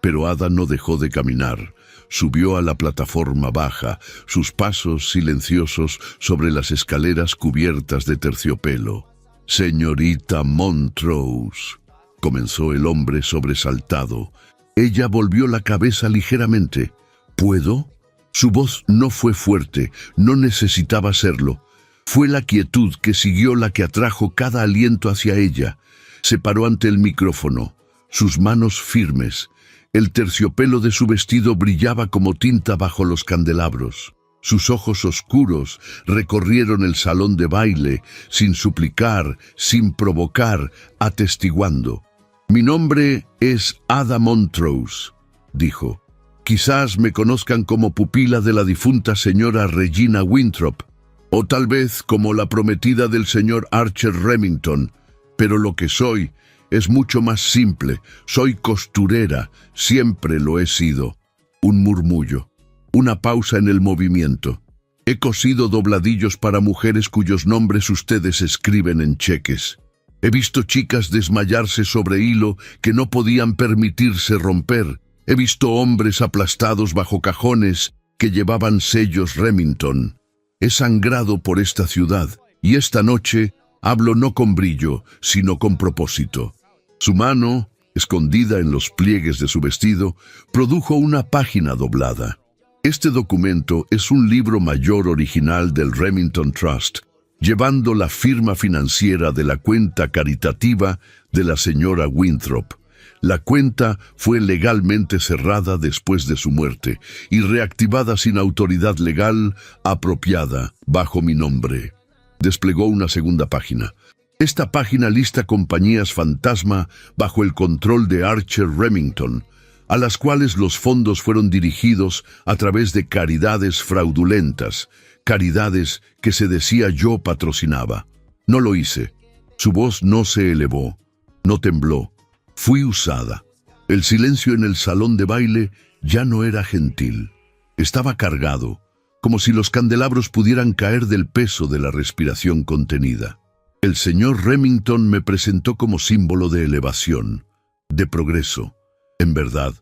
Pero Ada no dejó de caminar. Subió a la plataforma baja, sus pasos silenciosos sobre las escaleras cubiertas de terciopelo. «Señorita Montrose», comenzó el hombre sobresaltado. Ella volvió la cabeza ligeramente. «¿Puedo?». Su voz no fue fuerte, no necesitaba serlo. Fue la quietud que siguió la que atrajo cada aliento hacia ella. Se paró ante el micrófono, sus manos firmes. El terciopelo de su vestido brillaba como tinta bajo los candelabros. Sus ojos oscuros recorrieron el salón de baile, sin suplicar, sin provocar, atestiguando. «Mi nombre es Ada Montrose», dijo. «Quizás me conozcan como pupila de la difunta señora Regina Winthrop, o tal vez como la prometida del señor Archer Remington, pero lo que soy es mucho más simple. Soy costurera, siempre lo he sido». Un murmullo, una pausa en el movimiento. «He cosido dobladillos para mujeres cuyos nombres ustedes escriben en cheques. He visto chicas desmayarse sobre hilo que no podían permitirse romper. He visto hombres aplastados bajo cajones que llevaban sellos Remington. He sangrado por esta ciudad, y esta noche hablo no con brillo, sino con propósito». Su mano, escondida en los pliegues de su vestido, produjo una página doblada. Este documento es un libro mayor original del Remington Trust, llevando la firma financiera de la cuenta caritativa de la señora Winthrop. La cuenta fue legalmente cerrada después de su muerte y reactivada sin autoridad legal apropiada bajo mi nombre. Desplegó una segunda página. Esta página lista compañías fantasma bajo el control de Archer Remington, a las cuales los fondos fueron dirigidos a través de caridades fraudulentas, caridades que se decía yo patrocinaba. No lo hice. Su voz no se elevó, no tembló. Fui usada. El silencio en el salón de baile ya no era gentil. Estaba cargado, como si los candelabros pudieran caer del peso de la respiración contenida. El señor Remington me presentó como símbolo de elevación, de progreso. En verdad,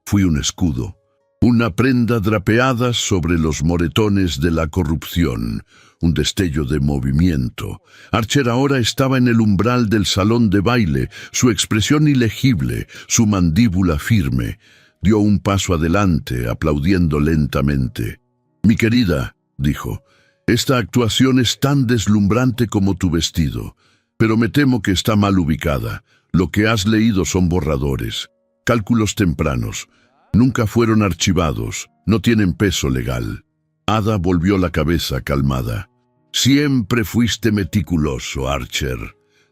fui un escudo, una prenda drapeada sobre los moretones de la corrupción, un destello de movimiento. Archer ahora estaba en el umbral del salón de baile, su expresión ilegible, su mandíbula firme. Dio un paso adelante, aplaudiendo lentamente. «Mi querida», dijo, «esta actuación es tan deslumbrante como tu vestido, pero me temo que está mal ubicada. Lo que has leído son borradores, cálculos tempranos. Nunca fueron archivados, no tienen peso legal». Ada volvió la cabeza calmada. «Siempre fuiste meticuloso, Archer.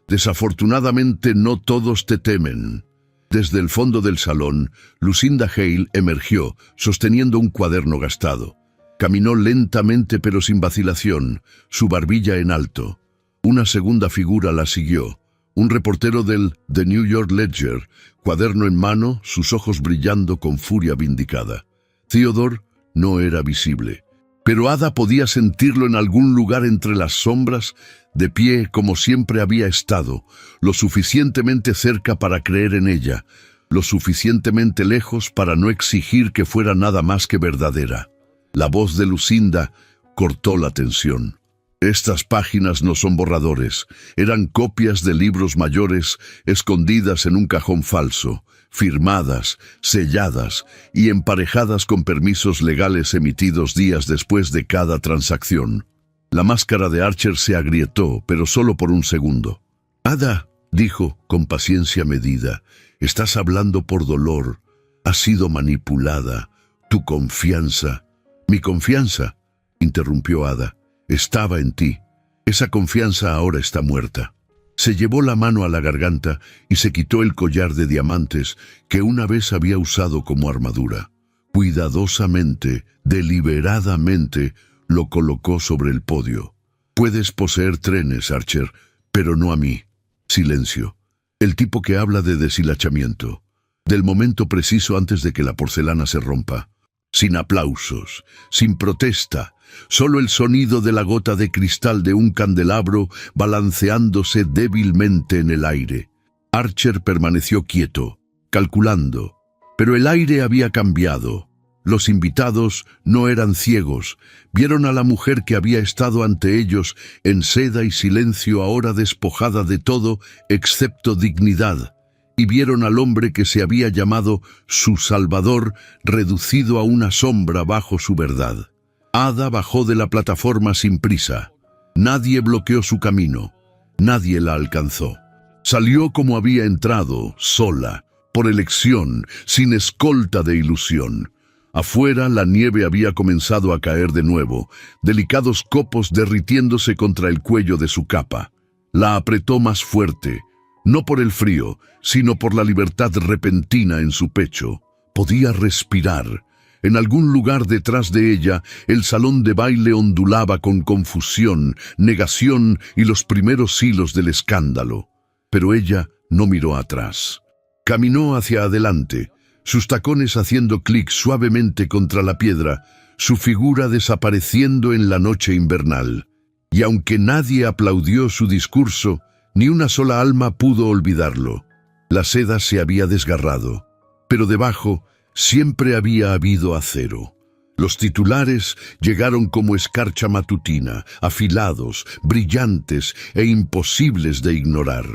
Desafortunadamente no todos te temen». Desde el fondo del salón, Lucinda Hale emergió, sosteniendo un cuaderno gastado. Caminó lentamente pero sin vacilación, su barbilla en alto. Una segunda figura la siguió. Un reportero del The New York Ledger, cuaderno en mano, sus ojos brillando con furia vindicada. Theodore no era visible, pero Ada podía sentirlo en algún lugar entre las sombras, de pie como siempre había estado, lo suficientemente cerca para creer en ella, lo suficientemente lejos para no exigir que fuera nada más que verdadera. La voz de Lucinda cortó la tensión. «Estas páginas no son borradores, eran copias de libros mayores escondidas en un cajón falso, firmadas, selladas y emparejadas con permisos legales emitidos días después de cada transacción». La máscara de Archer se agrietó, pero solo por un segundo. «Ada», dijo con paciencia medida, «estás hablando por dolor. Has sido manipulada. Tu confianza». «Mi confianza», interrumpió Ada, «estaba en ti. Esa confianza ahora está muerta». Se llevó la mano a la garganta y se quitó el collar de diamantes que una vez había usado como armadura. Cuidadosamente, deliberadamente, lo colocó sobre el podio. «Puedes poseer trenes, Archer, pero no a mí». Silencio. El tipo que habla de deshilachamiento, del momento preciso antes de que la porcelana se rompa. Sin aplausos, sin protesta, solo el sonido de la gota de cristal de un candelabro balanceándose débilmente en el aire. Archer permaneció quieto, calculando, pero el aire había cambiado. Los invitados no eran ciegos, vieron a la mujer que había estado ante ellos en seda y silencio ahora despojada de todo excepto dignidad, y vieron al hombre que se había llamado su Salvador reducido a una sombra bajo su verdad. Ada bajó de la plataforma sin prisa. Nadie bloqueó su camino, nadie la alcanzó. Salió como había entrado, sola, por elección, sin escolta de ilusión. Afuera la nieve había comenzado a caer de nuevo, delicados copos derritiéndose contra el cuello de su capa. La apretó más fuerte, no por el frío, sino por la libertad repentina en su pecho. Podía respirar. En algún lugar detrás de ella, el salón de baile ondulaba con confusión, negación y los primeros hilos del escándalo. Pero ella no miró atrás. Caminó hacia adelante, sus tacones haciendo clic suavemente contra la piedra, su figura desapareciendo en la noche invernal. Y aunque nadie aplaudió su discurso, ni una sola alma pudo olvidarlo. La seda se había desgarrado, pero debajo siempre había habido acero. Los titulares llegaron como escarcha matutina, afilados, brillantes e imposibles de ignorar.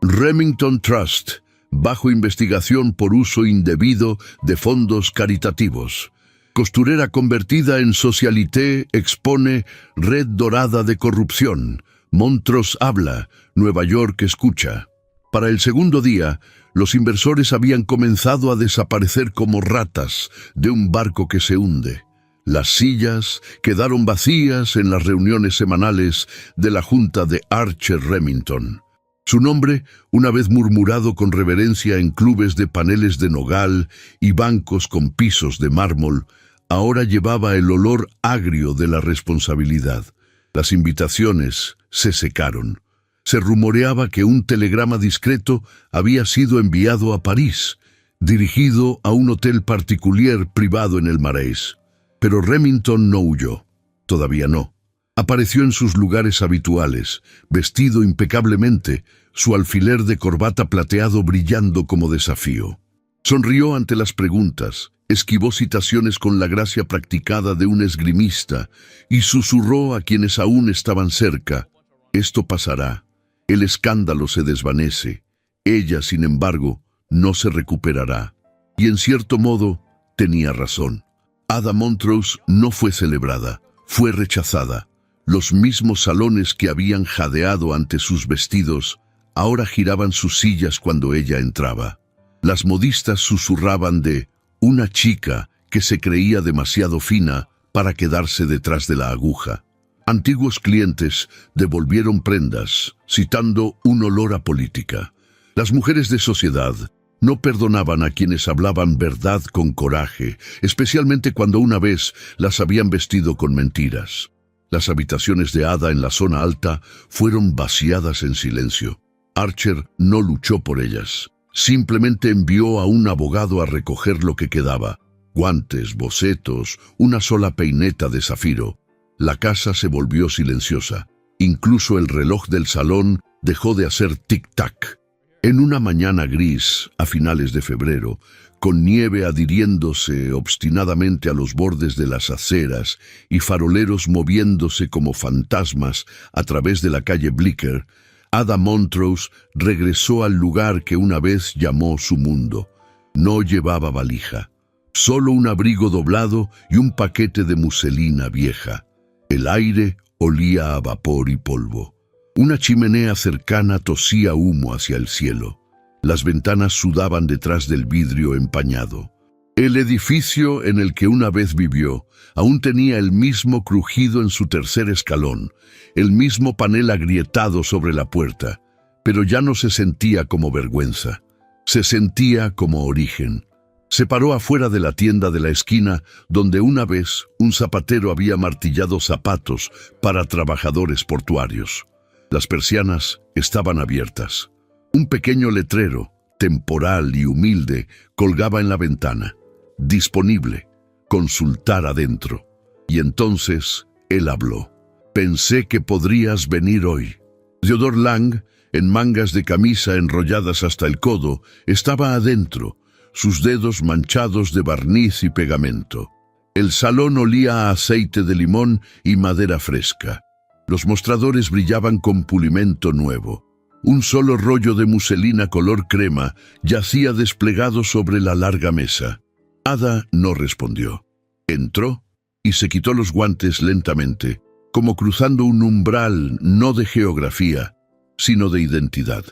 Remington Trust, bajo investigación por uso indebido de fondos caritativos. Costurera convertida en socialité expone red dorada de corrupción. Montrose habla, Nueva York escucha. Para el segundo día, los inversores habían comenzado a desaparecer como ratas de un barco que se hunde. Las sillas quedaron vacías en las reuniones semanales de la junta de Archer Remington. Su nombre, una vez murmurado con reverencia en clubes de paneles de nogal y bancos con pisos de mármol, ahora llevaba el olor agrio de la responsabilidad. Las invitaciones se secaron. Se rumoreaba que un telegrama discreto había sido enviado a París, dirigido a un hotel particular privado en el Marais. Pero Remington no huyó. Todavía no. Apareció en sus lugares habituales, vestido impecablemente, su alfiler de corbata plateado brillando como desafío. Sonrió ante las preguntas, esquivó citaciones con la gracia practicada de un esgrimista y susurró a quienes aún estaban cerca: «Esto pasará, el escándalo se desvanece, ella, sin embargo, no se recuperará». Y en cierto modo, tenía razón. Ada Montrose no fue celebrada, fue rechazada. Los mismos salones que habían jadeado ante sus vestidos, ahora giraban sus sillas cuando ella entraba. Las modistas susurraban de una chica que se creía demasiado fina para quedarse detrás de la aguja. Antiguos clientes devolvieron prendas, citando un olor a política. Las mujeres de sociedad no perdonaban a quienes hablaban verdad con coraje, especialmente cuando una vez las habían vestido con mentiras. Las habitaciones de Ada en la zona alta fueron vaciadas en silencio. Archer no luchó por ellas. Simplemente envió a un abogado a recoger lo que quedaba. Guantes, bocetos, una sola peineta de zafiro. La casa se volvió silenciosa. Incluso el reloj del salón dejó de hacer tic-tac. En una mañana gris, a finales de febrero, con nieve adhiriéndose obstinadamente a los bordes de las aceras y faroleros moviéndose como fantasmas a través de la calle Bleecker, Ada Montrose regresó al lugar que una vez llamó su mundo. No llevaba valija, solo un abrigo doblado y un paquete de muselina vieja. El aire olía a vapor y polvo. Una chimenea cercana tosía humo hacia el cielo. Las ventanas sudaban detrás del vidrio empañado. El edificio en el que una vez vivió aún tenía el mismo crujido en su tercer escalón, el mismo panel agrietado sobre la puerta, pero ya no se sentía como vergüenza. Se sentía como origen. Se paró afuera de la tienda de la esquina donde una vez un zapatero había martillado zapatos para trabajadores portuarios. Las persianas estaban abiertas. Un pequeño letrero, temporal y humilde, colgaba en la ventana. Disponible. Consultar adentro. Y entonces él habló. Pensé que podrías venir hoy. Theodore Lang, en mangas de camisa enrolladas hasta el codo, estaba adentro, sus dedos manchados de barniz y pegamento. El salón olía a aceite de limón y madera fresca. Los mostradores brillaban con pulimento nuevo. Un solo rollo de muselina color crema yacía desplegado sobre la larga mesa. Ada no respondió. Entró y se quitó los guantes lentamente, como cruzando un umbral no de geografía, sino de identidad.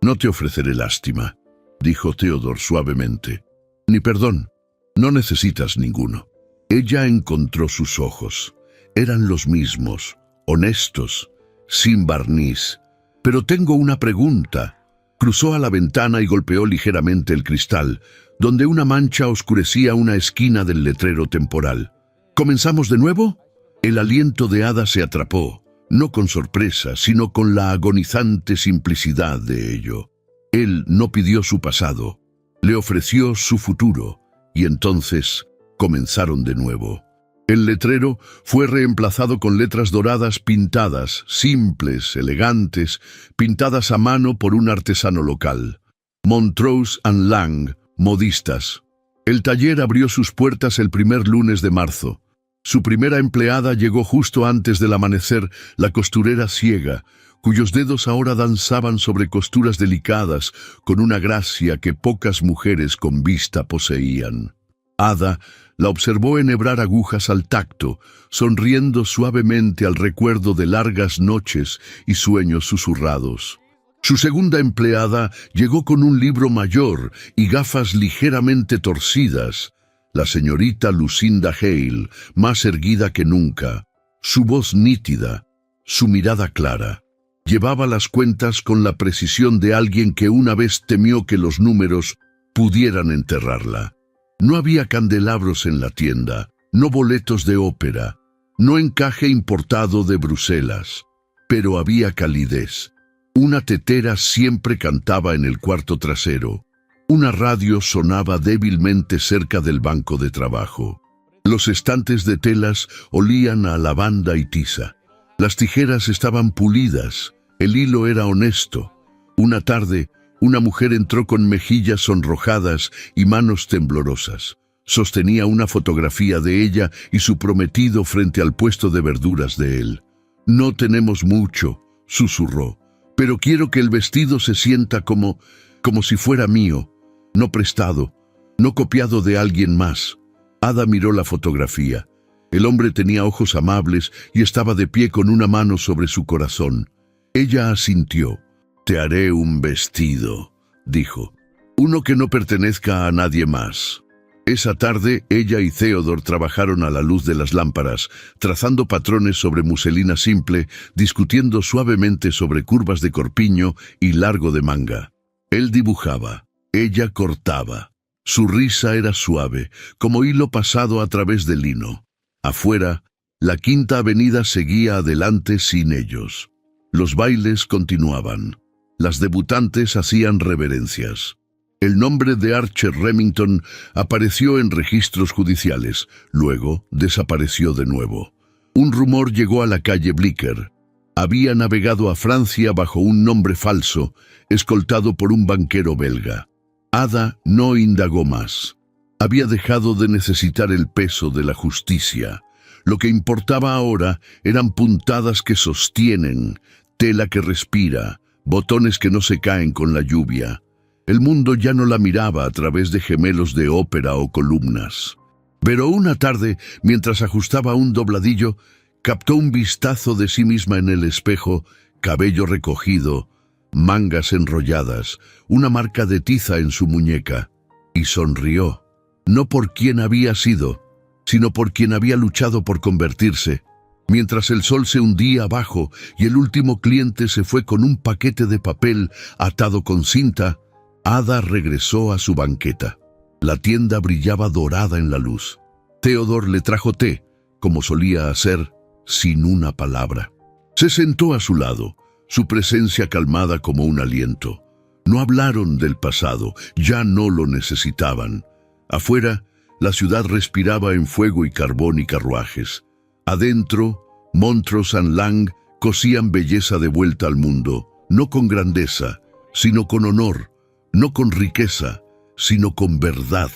«No te ofreceré lástima», dijo Theodore suavemente. «Ni perdón. No necesitas ninguno». Ella encontró sus ojos. Eran los mismos, honestos, sin barniz. «Pero tengo una pregunta». Cruzó a la ventana y golpeó ligeramente el cristal, donde una mancha oscurecía una esquina del letrero temporal. «¿Comenzamos de nuevo?» El aliento de Ada se atrapó, no con sorpresa, sino con la agonizante simplicidad de ello. Él no pidió su pasado, le ofreció su futuro, y entonces comenzaron de nuevo. El letrero fue reemplazado con letras doradas pintadas, simples, elegantes, pintadas a mano por un artesano local. Montrose & Lang, modistas. El taller abrió sus puertas el primer lunes de marzo. Su primera empleada llegó justo antes del amanecer, la costurera ciega, cuyos dedos ahora danzaban sobre costuras delicadas, con una gracia que pocas mujeres con vista poseían. Ada la observó enhebrar agujas al tacto, sonriendo suavemente al recuerdo de largas noches y sueños susurrados. Su segunda empleada llegó con un libro mayor y gafas ligeramente torcidas. La señorita Lucinda Hale, más erguida que nunca, su voz nítida, su mirada clara. Llevaba las cuentas con la precisión de alguien que una vez temió que los números pudieran enterrarla. No había candelabros en la tienda, no boletos de ópera, no encaje importado de Bruselas, pero había calidez. Una tetera siempre cantaba en el cuarto trasero. Una radio sonaba débilmente cerca del banco de trabajo. Los estantes de telas olían a lavanda y tiza. Las tijeras estaban pulidas, el hilo era honesto. Una tarde, una mujer entró con mejillas sonrojadas y manos temblorosas. Sostenía una fotografía de ella y su prometido frente al puesto de verduras de él. «No tenemos mucho», susurró, «pero quiero que el vestido se sienta como si fuera mío, no prestado, no copiado de alguien más». Ada miró la fotografía. El hombre tenía ojos amables y estaba de pie con una mano sobre su corazón. Ella asintió. «Te haré un vestido», dijo, «uno que no pertenezca a nadie más». Esa tarde, ella y Theodore trabajaron a la luz de las lámparas, trazando patrones sobre muselina simple, discutiendo suavemente sobre curvas de corpiño y largo de manga. Él dibujaba, ella cortaba. Su risa era suave, como hilo pasado a través del lino. Afuera, la Quinta Avenida seguía adelante sin ellos. Los bailes continuaban. Las debutantes hacían reverencias. El nombre de Archer Remington apareció en registros judiciales, luego desapareció de nuevo. Un rumor llegó a la calle Blicker. Había navegado a Francia bajo un nombre falso, escoltado por un banquero belga. Ada no indagó más. Había dejado de necesitar el peso de la justicia. Lo que importaba ahora eran puntadas que sostienen, tela que respira, botones que no se caen con la lluvia. El mundo ya no la miraba a través de gemelos de ópera o columnas. Pero una tarde, mientras ajustaba un dobladillo, captó un vistazo de sí misma en el espejo, cabello recogido, mangas enrolladas, una marca de tiza en su muñeca, y sonrió, no por quien había sido, sino por quien había luchado por convertirse. Mientras el sol se hundía abajo y el último cliente se fue con un paquete de papel atado con cinta, Ada regresó a su banqueta. La tienda brillaba dorada en la luz. Theodore le trajo té, como solía hacer, sin una palabra. Se sentó a su lado, su presencia calmada como un aliento. No hablaron del pasado, ya no lo necesitaban. Afuera, la ciudad respiraba en fuego y carbón y carruajes. Adentro, Montrose and Lang cosían belleza de vuelta al mundo, no con grandeza, sino con honor, no con riqueza, sino con verdad.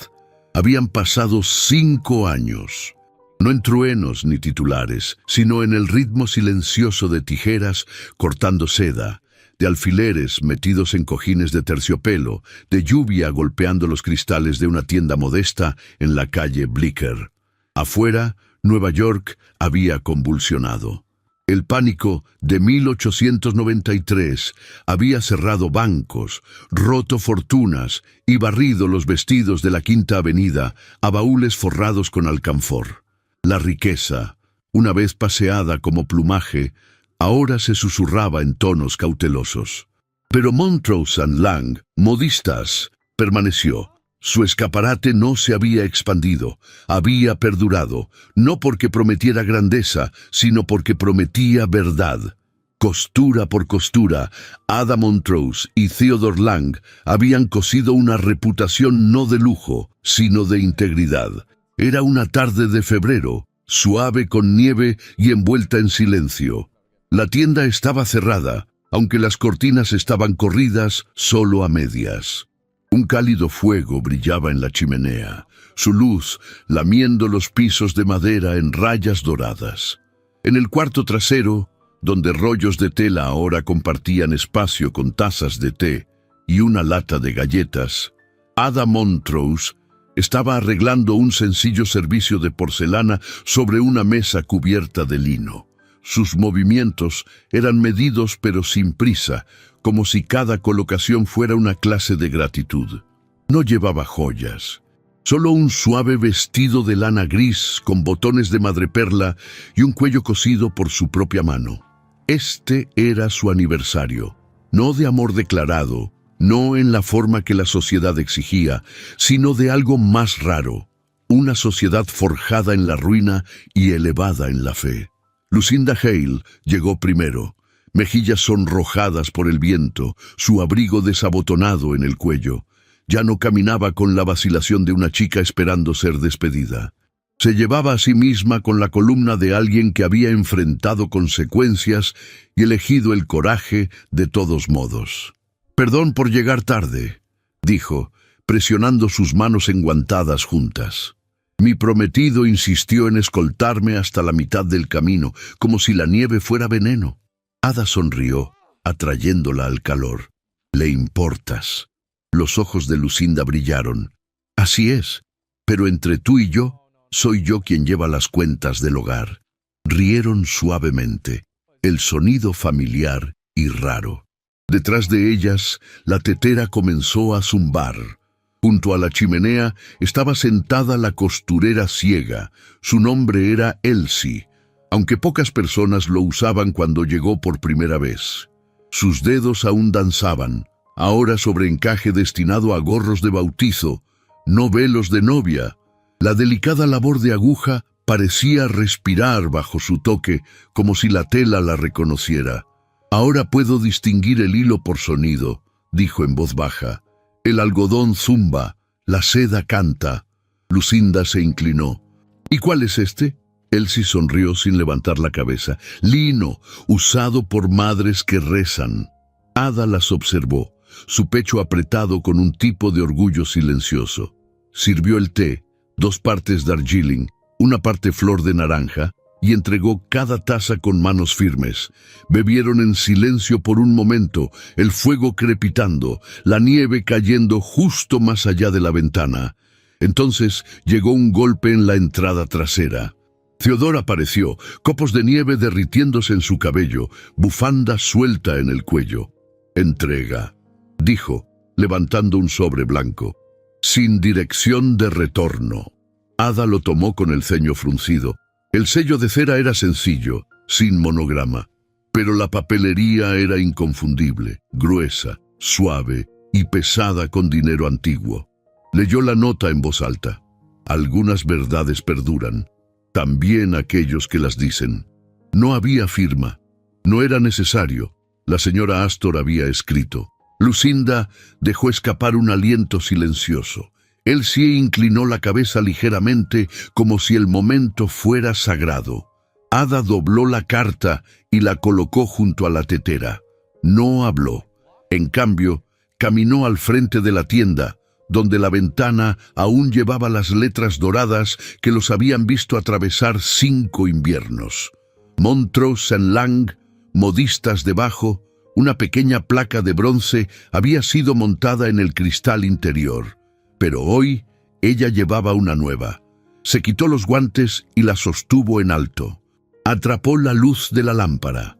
Habían pasado 5 años, no en truenos ni titulares, sino en el ritmo silencioso de tijeras cortando seda, de alfileres metidos en cojines de terciopelo, de lluvia golpeando los cristales de una tienda modesta en la calle Bleecker. Afuera, Nueva York había convulsionado. El pánico de 1893 había cerrado bancos, roto fortunas y barrido los vestidos de la Quinta Avenida a baúles forrados con alcanfor. La riqueza, una vez paseada como plumaje, ahora se susurraba en tonos cautelosos. Pero Montrose and Lang, modistas, permaneció. Su escaparate no se había expandido, había perdurado, no porque prometiera grandeza, sino porque prometía verdad. Costura por costura, Ada Montrose y Theodore Lang habían cosido una reputación no de lujo, sino de integridad. Era una tarde de febrero, suave con nieve y envuelta en silencio. La tienda estaba cerrada, aunque las cortinas estaban corridas solo a medias. Un cálido fuego brillaba en la chimenea, su luz lamiendo los pisos de madera en rayas doradas. En el cuarto trasero, donde rollos de tela ahora compartían espacio con tazas de té y una lata de galletas, Ada Montrose estaba arreglando un sencillo servicio de porcelana sobre una mesa cubierta de lino. Sus movimientos eran medidos pero sin prisa, como si cada colocación fuera una clase de gratitud. No llevaba joyas, solo un suave vestido de lana gris con botones de madreperla y un cuello cosido por su propia mano. Este era su aniversario, no de amor declarado, no en la forma que la sociedad exigía, sino de algo más raro, una sociedad forjada en la ruina y elevada en la fe. Lucinda Hale llegó primero, mejillas sonrojadas por el viento, su abrigo desabotonado en el cuello. Ya no caminaba con la vacilación de una chica esperando ser despedida. Se llevaba a sí misma con la columna de alguien que había enfrentado consecuencias y elegido el coraje de todos modos. «Perdón por llegar tarde», dijo, presionando sus manos enguantadas juntas. Mi prometido insistió en escoltarme hasta la mitad del camino, como si la nieve fuera veneno. Ada sonrió, atrayéndola al calor. «¿Le importas?» Los ojos de Lucinda brillaron. «Así es, pero entre tú y yo, soy yo quien lleva las cuentas del hogar». Rieron suavemente, el sonido familiar y raro. Detrás de ellas, la tetera comenzó a zumbar. Junto a la chimenea estaba sentada la costurera ciega. Su nombre era Elsie, aunque pocas personas lo usaban cuando llegó por primera vez. Sus dedos aún danzaban, ahora sobre encaje destinado a gorros de bautizo, no velos de novia. La delicada labor de aguja parecía respirar bajo su toque, como si la tela la reconociera. «Ahora puedo distinguir el hilo por sonido», dijo en voz baja. «El algodón zumba, la seda canta». Lucinda se inclinó. «¿Y cuál es este?» Elsie sonrió sin levantar la cabeza. «Lino, usado por madres que rezan». Ada las observó, su pecho apretado con un tipo de orgullo silencioso. Sirvió el té, 2 partes Darjeeling, 1 parte flor de naranja, y entregó cada taza con manos firmes. Bebieron en silencio por un momento, el fuego crepitando, la nieve cayendo justo más allá de la ventana. Entonces llegó un golpe en la entrada trasera. Theodore apareció, copos de nieve derritiéndose en su cabello, bufanda suelta en el cuello. «Entrega», dijo, levantando un sobre blanco. «Sin dirección de retorno». Ada lo tomó con el ceño fruncido. El sello de cera era sencillo, sin monograma, pero la papelería era inconfundible, gruesa, suave y pesada con dinero antiguo. Leyó la nota en voz alta. Algunas verdades perduran, también aquellos que las dicen. No había firma, no era necesario. La señora Astor había escrito. Lucinda dejó escapar un aliento silencioso. Elsie inclinó la cabeza ligeramente como si el momento fuera sagrado. Ada dobló la carta y la colocó junto a la tetera. No habló. En cambio, caminó al frente de la tienda, donde la ventana aún llevaba las letras doradas que los habían visto atravesar 5 inviernos. Montrose & Lang, modistas debajo, una pequeña placa de bronce había sido montada en el cristal interior. Pero hoy ella llevaba una nueva. Se quitó los guantes y la sostuvo en alto. Atrapó la luz de la lámpara.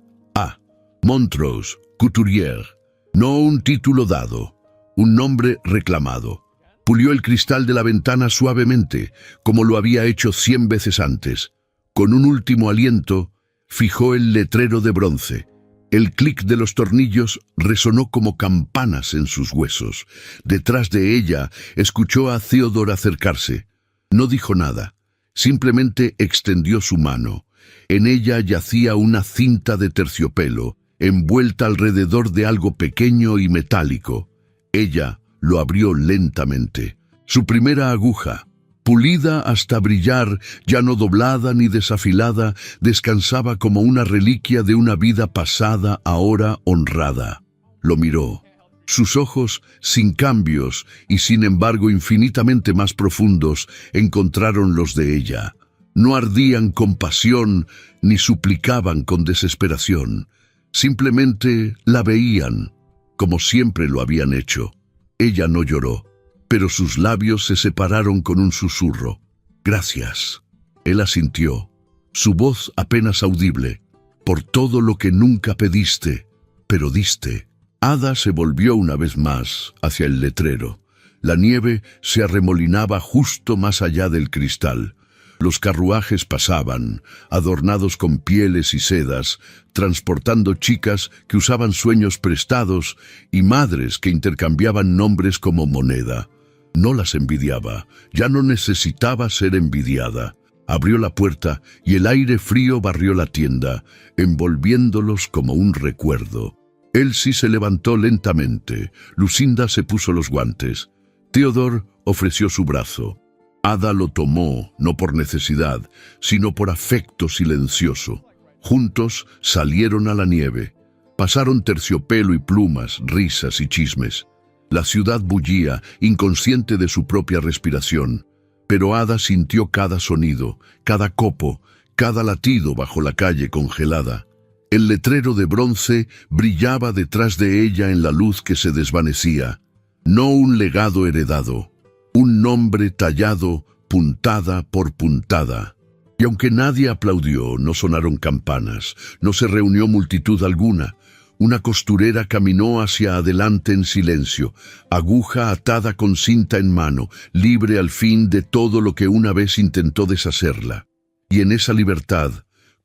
Montrose, Couturier. No un título dado, un nombre reclamado. Pulió el cristal de la ventana suavemente, como lo había hecho 100 veces antes. Con un último aliento, fijó el letrero de bronce. El clic de los tornillos resonó como campanas en sus huesos. Detrás de ella, escuchó a Theodore acercarse. No dijo nada, simplemente extendió su mano. En ella yacía una cinta de terciopelo, envuelta alrededor de algo pequeño y metálico. Ella lo abrió lentamente. Su primera aguja, pulida hasta brillar, ya no doblada ni desafilada, descansaba como una reliquia de una vida pasada, ahora honrada. Lo miró. Sus ojos, sin cambios y sin embargo infinitamente más profundos, encontraron los de ella. No ardían con pasión ni suplicaban con desesperación. Simplemente la veían, como siempre lo habían hecho. Ella no lloró, pero sus labios se separaron con un susurro. «Gracias». Él asintió, su voz apenas audible. «Por todo lo que nunca pediste, pero diste». Ada se volvió una vez más hacia el letrero. La nieve se arremolinaba justo más allá del cristal. Los carruajes pasaban, adornados con pieles y sedas, transportando chicas que usaban sueños prestados y madres que intercambiaban nombres como moneda. No las envidiaba, ya no necesitaba ser envidiada. Abrió la puerta y el aire frío barrió la tienda, envolviéndolos como un recuerdo. Elsie se levantó lentamente. Lucinda se puso los guantes. Theodore ofreció su brazo. Ada lo tomó, no por necesidad, sino por afecto silencioso. Juntos salieron a la nieve. Pasaron terciopelo y plumas, risas y chismes. La ciudad bullía, inconsciente de su propia respiración. Pero Ada sintió cada sonido, cada copo, cada latido bajo la calle congelada. El letrero de bronce brillaba detrás de ella en la luz que se desvanecía. No un legado heredado. Un nombre tallado puntada por puntada. Y aunque nadie aplaudió, no sonaron campanas, no se reunió multitud alguna. Una costurera caminó hacia adelante en silencio, aguja atada con cinta en mano, libre al fin de todo lo que una vez intentó deshacerla. Y en esa libertad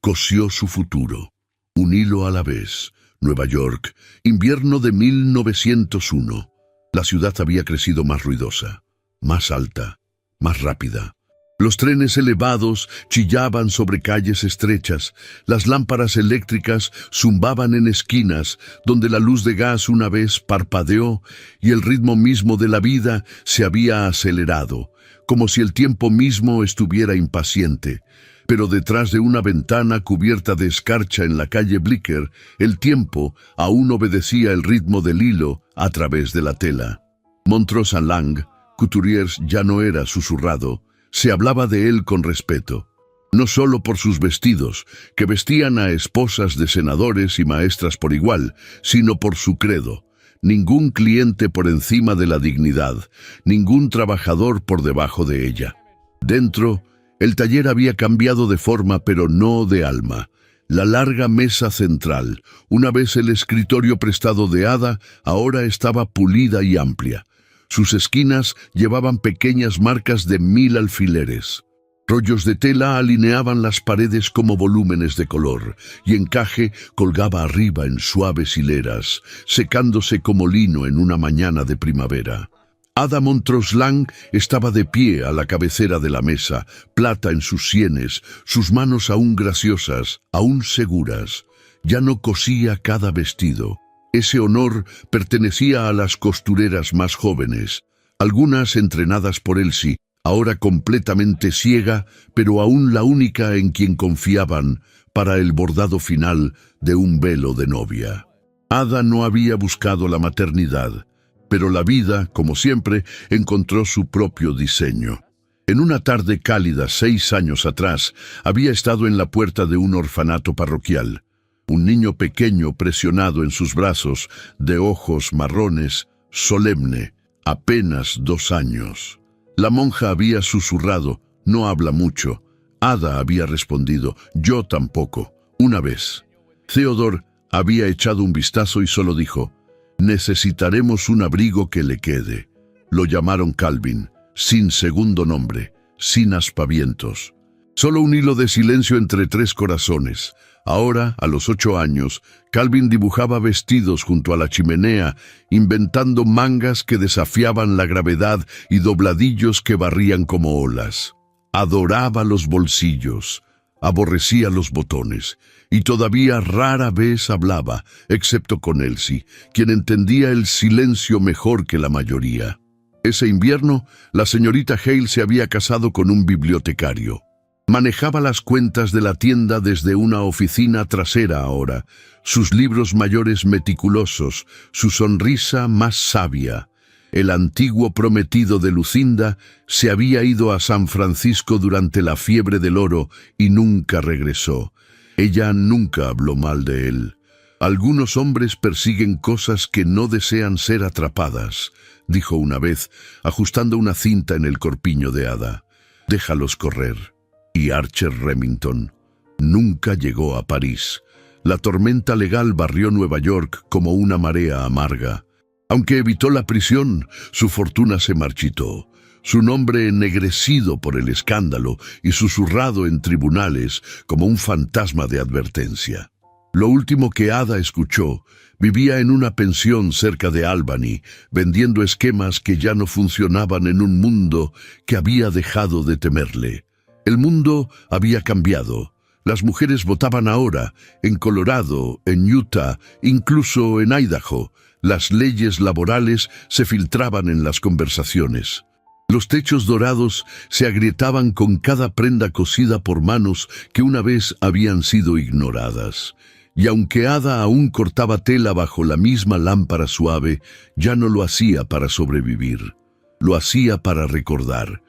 cosió su futuro. Un hilo a la vez. Nueva York, invierno de 1901. La ciudad había crecido más ruidosa, más alta, más rápida. Los trenes elevados chillaban sobre calles estrechas, las lámparas eléctricas zumbaban en esquinas, donde la luz de gas una vez parpadeó y el ritmo mismo de la vida se había acelerado, como si el tiempo mismo estuviera impaciente. Pero detrás de una ventana cubierta de escarcha en la calle Bleecker, el tiempo aún obedecía el ritmo del hilo a través de la tela. Montrose & Lang, Couturier, ya no era susurrado. Se hablaba de él con respeto, no solo por sus vestidos, que vestían a esposas de senadores y maestras por igual, sino por su credo. Ningún cliente por encima de la dignidad, ningún trabajador por debajo de ella. Dentro, el taller había cambiado de forma, pero no de alma. La larga mesa central, una vez el escritorio prestado de Ada, ahora estaba pulida y amplia. Sus esquinas llevaban pequeñas marcas de 1000 alfileres. Rollos de tela alineaban las paredes como volúmenes de color, y encaje colgaba arriba en suaves hileras, secándose como lino en una mañana de primavera. Ada Montrose Lang estaba de pie a la cabecera de la mesa, plata en sus sienes, sus manos aún graciosas, aún seguras. Ya no cosía cada vestido. Ese honor pertenecía a las costureras más jóvenes, algunas entrenadas por Elsie, ahora completamente ciega, pero aún la única en quien confiaban para el bordado final de un velo de novia. Ada no había buscado la maternidad, pero la vida, como siempre, encontró su propio diseño. En una tarde cálida 6 años atrás, había estado en la puerta de un orfanato parroquial. Un niño pequeño presionado en sus brazos, de ojos marrones, solemne, apenas 2 años. La monja había susurrado, «No habla mucho». Ada había respondido, «Yo tampoco», una vez. Theodore había echado un vistazo y solo dijo, «Necesitaremos un abrigo que le quede». Lo llamaron Calvin, sin segundo nombre, sin aspavientos. Solo un hilo de silencio entre 3 corazones. Ahora, a los 8 años, Calvin dibujaba vestidos junto a la chimenea, inventando mangas que desafiaban la gravedad y dobladillos que barrían como olas. Adoraba los bolsillos, aborrecía los botones, y todavía rara vez hablaba, excepto con Elsie, quien entendía el silencio mejor que la mayoría. Ese invierno, la señorita Hale se había casado con un bibliotecario. Manejaba las cuentas de la tienda desde una oficina trasera ahora, sus libros mayores meticulosos, su sonrisa más sabia. El antiguo prometido de Lucinda se había ido a San Francisco durante la fiebre del oro y nunca regresó. Ella nunca habló mal de él. «Algunos hombres persiguen cosas que no desean ser atrapadas», dijo una vez, ajustando una cinta en el corpiño de Ada. «Déjalos correr». Y Archer Remington nunca llegó a París. La tormenta legal barrió Nueva York como una marea amarga. Aunque evitó la prisión, su fortuna se marchitó. Su nombre ennegrecido por el escándalo y susurrado en tribunales como un fantasma de advertencia. Lo último que Ada escuchó, vivía en una pensión cerca de Albany, vendiendo esquemas que ya no funcionaban en un mundo que había dejado de temerle. El mundo había cambiado. Las mujeres votaban ahora, en Colorado, en Utah, incluso en Idaho. Las leyes laborales se filtraban en las conversaciones. Los techos dorados se agrietaban con cada prenda cosida por manos que una vez habían sido ignoradas. Y aunque Ada aún cortaba tela bajo la misma lámpara suave, ya no lo hacía para sobrevivir. Lo hacía para recordar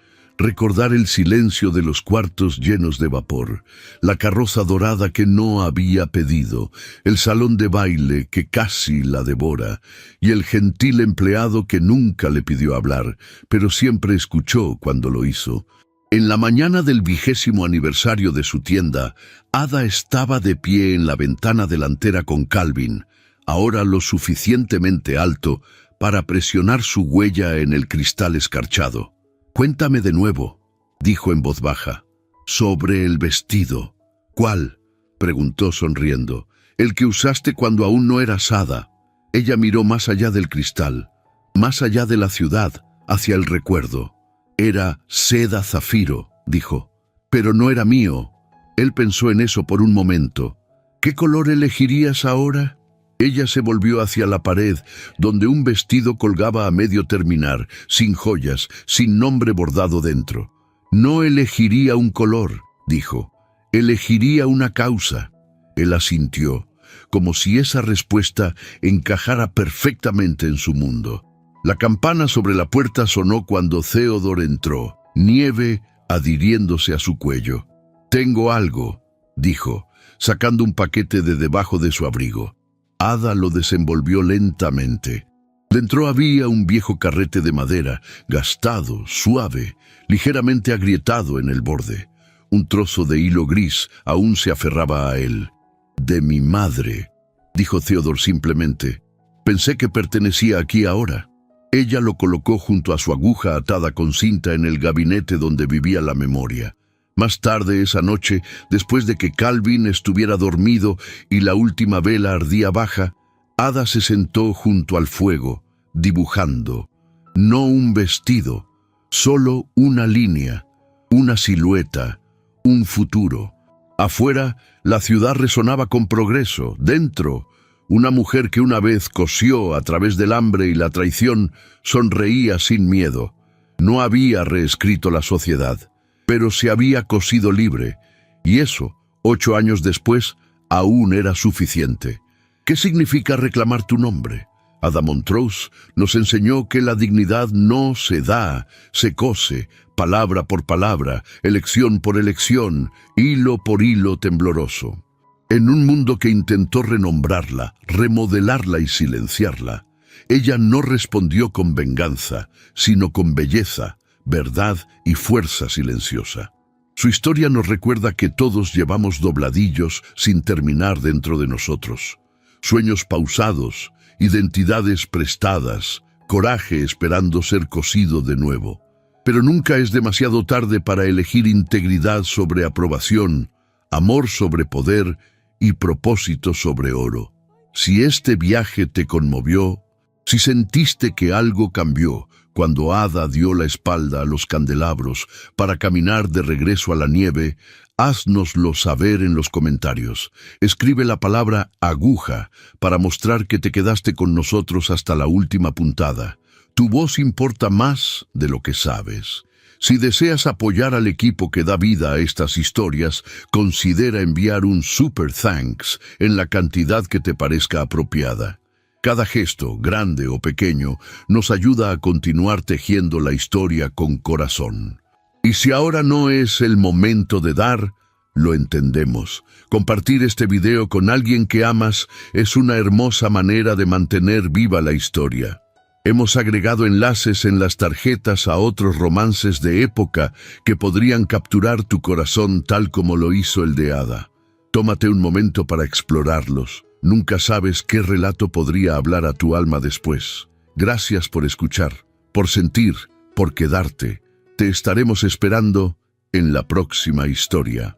el silencio de los cuartos llenos de vapor, la carroza dorada que no había pedido, el salón de baile que casi la devora, y el gentil empleado que nunca le pidió hablar, pero siempre escuchó cuando lo hizo. En la mañana del 20º aniversario de su tienda, Ada estaba de pie en la ventana delantera con Calvin, ahora lo suficientemente alto para presionar su huella en el cristal escarchado. «Cuéntame de nuevo», dijo en voz baja, «sobre el vestido». «¿Cuál?», preguntó sonriendo. «El que usaste cuando aún no eras Ada». Ella miró más allá del cristal, más allá de la ciudad, hacia el recuerdo. «Era seda zafiro», dijo. «Pero no era mío». Él pensó en eso por un momento. «¿Qué color elegirías ahora?» Ella se volvió hacia la pared, donde un vestido colgaba a medio terminar, sin joyas, sin nombre bordado dentro. «No elegiría un color», dijo. «Elegiría una causa». Él asintió, como si esa respuesta encajara perfectamente en su mundo. La campana sobre la puerta sonó cuando Theodore entró, nieve adhiriéndose a su cuello. «Tengo algo», dijo, sacando un paquete de debajo de su abrigo. Ada lo desenvolvió lentamente. Dentro había un viejo carrete de madera, gastado, suave, ligeramente agrietado en el borde. Un trozo de hilo gris aún se aferraba a él. «De mi madre», dijo Theodore simplemente. «Pensé que pertenecía aquí ahora». Ella lo colocó junto a su aguja atada con cinta en el gabinete donde vivía la memoria. Más tarde esa noche, después de que Calvin estuviera dormido y la última vela ardía baja, Ada se sentó junto al fuego, dibujando. No un vestido, solo una línea, una silueta, un futuro. Afuera, la ciudad resonaba con progreso. Dentro, Una mujer que una vez cosió a través del hambre y la traición, sonreía sin miedo. No había reescrito la sociedad, pero se había cosido libre, y eso, 8 años después, aún era suficiente. ¿Qué significa reclamar tu nombre? Ada Montrose nos enseñó que la dignidad no se da, se cose, palabra por palabra, elección por elección, hilo por hilo tembloroso. En un mundo que intentó renombrarla, remodelarla y silenciarla, ella no respondió con venganza, sino con belleza, verdad y fuerza silenciosa. Su historia nos recuerda que todos llevamos dobladillos sin terminar dentro de nosotros. Sueños pausados, identidades prestadas, coraje esperando ser cosido de nuevo. Pero nunca es demasiado tarde para elegir integridad sobre aprobación, amor sobre poder y propósito sobre oro. Si este viaje te conmovió, si sentiste que algo cambió cuando Ada dio la espalda a los candelabros para caminar de regreso a la nieve, háznoslo saber en los comentarios. Escribe la palabra aguja para mostrar que te quedaste con nosotros hasta la última puntada. Tu voz importa más de lo que sabes. Si deseas apoyar al equipo que da vida a estas historias, considera enviar un super thanks en la cantidad que te parezca apropiada. Cada gesto, grande o pequeño, nos ayuda a continuar tejiendo la historia con corazón. Y si ahora no es el momento de dar, lo entendemos. Compartir este video con alguien que amas es una hermosa manera de mantener viva la historia. Hemos agregado enlaces en las tarjetas a otros romances de época que podrían capturar tu corazón tal como lo hizo el de Ada. Tómate un momento para explorarlos. Nunca sabes qué relato podría hablar a tu alma después. Gracias por escuchar, por sentir, por quedarte. Te estaremos esperando en la próxima historia.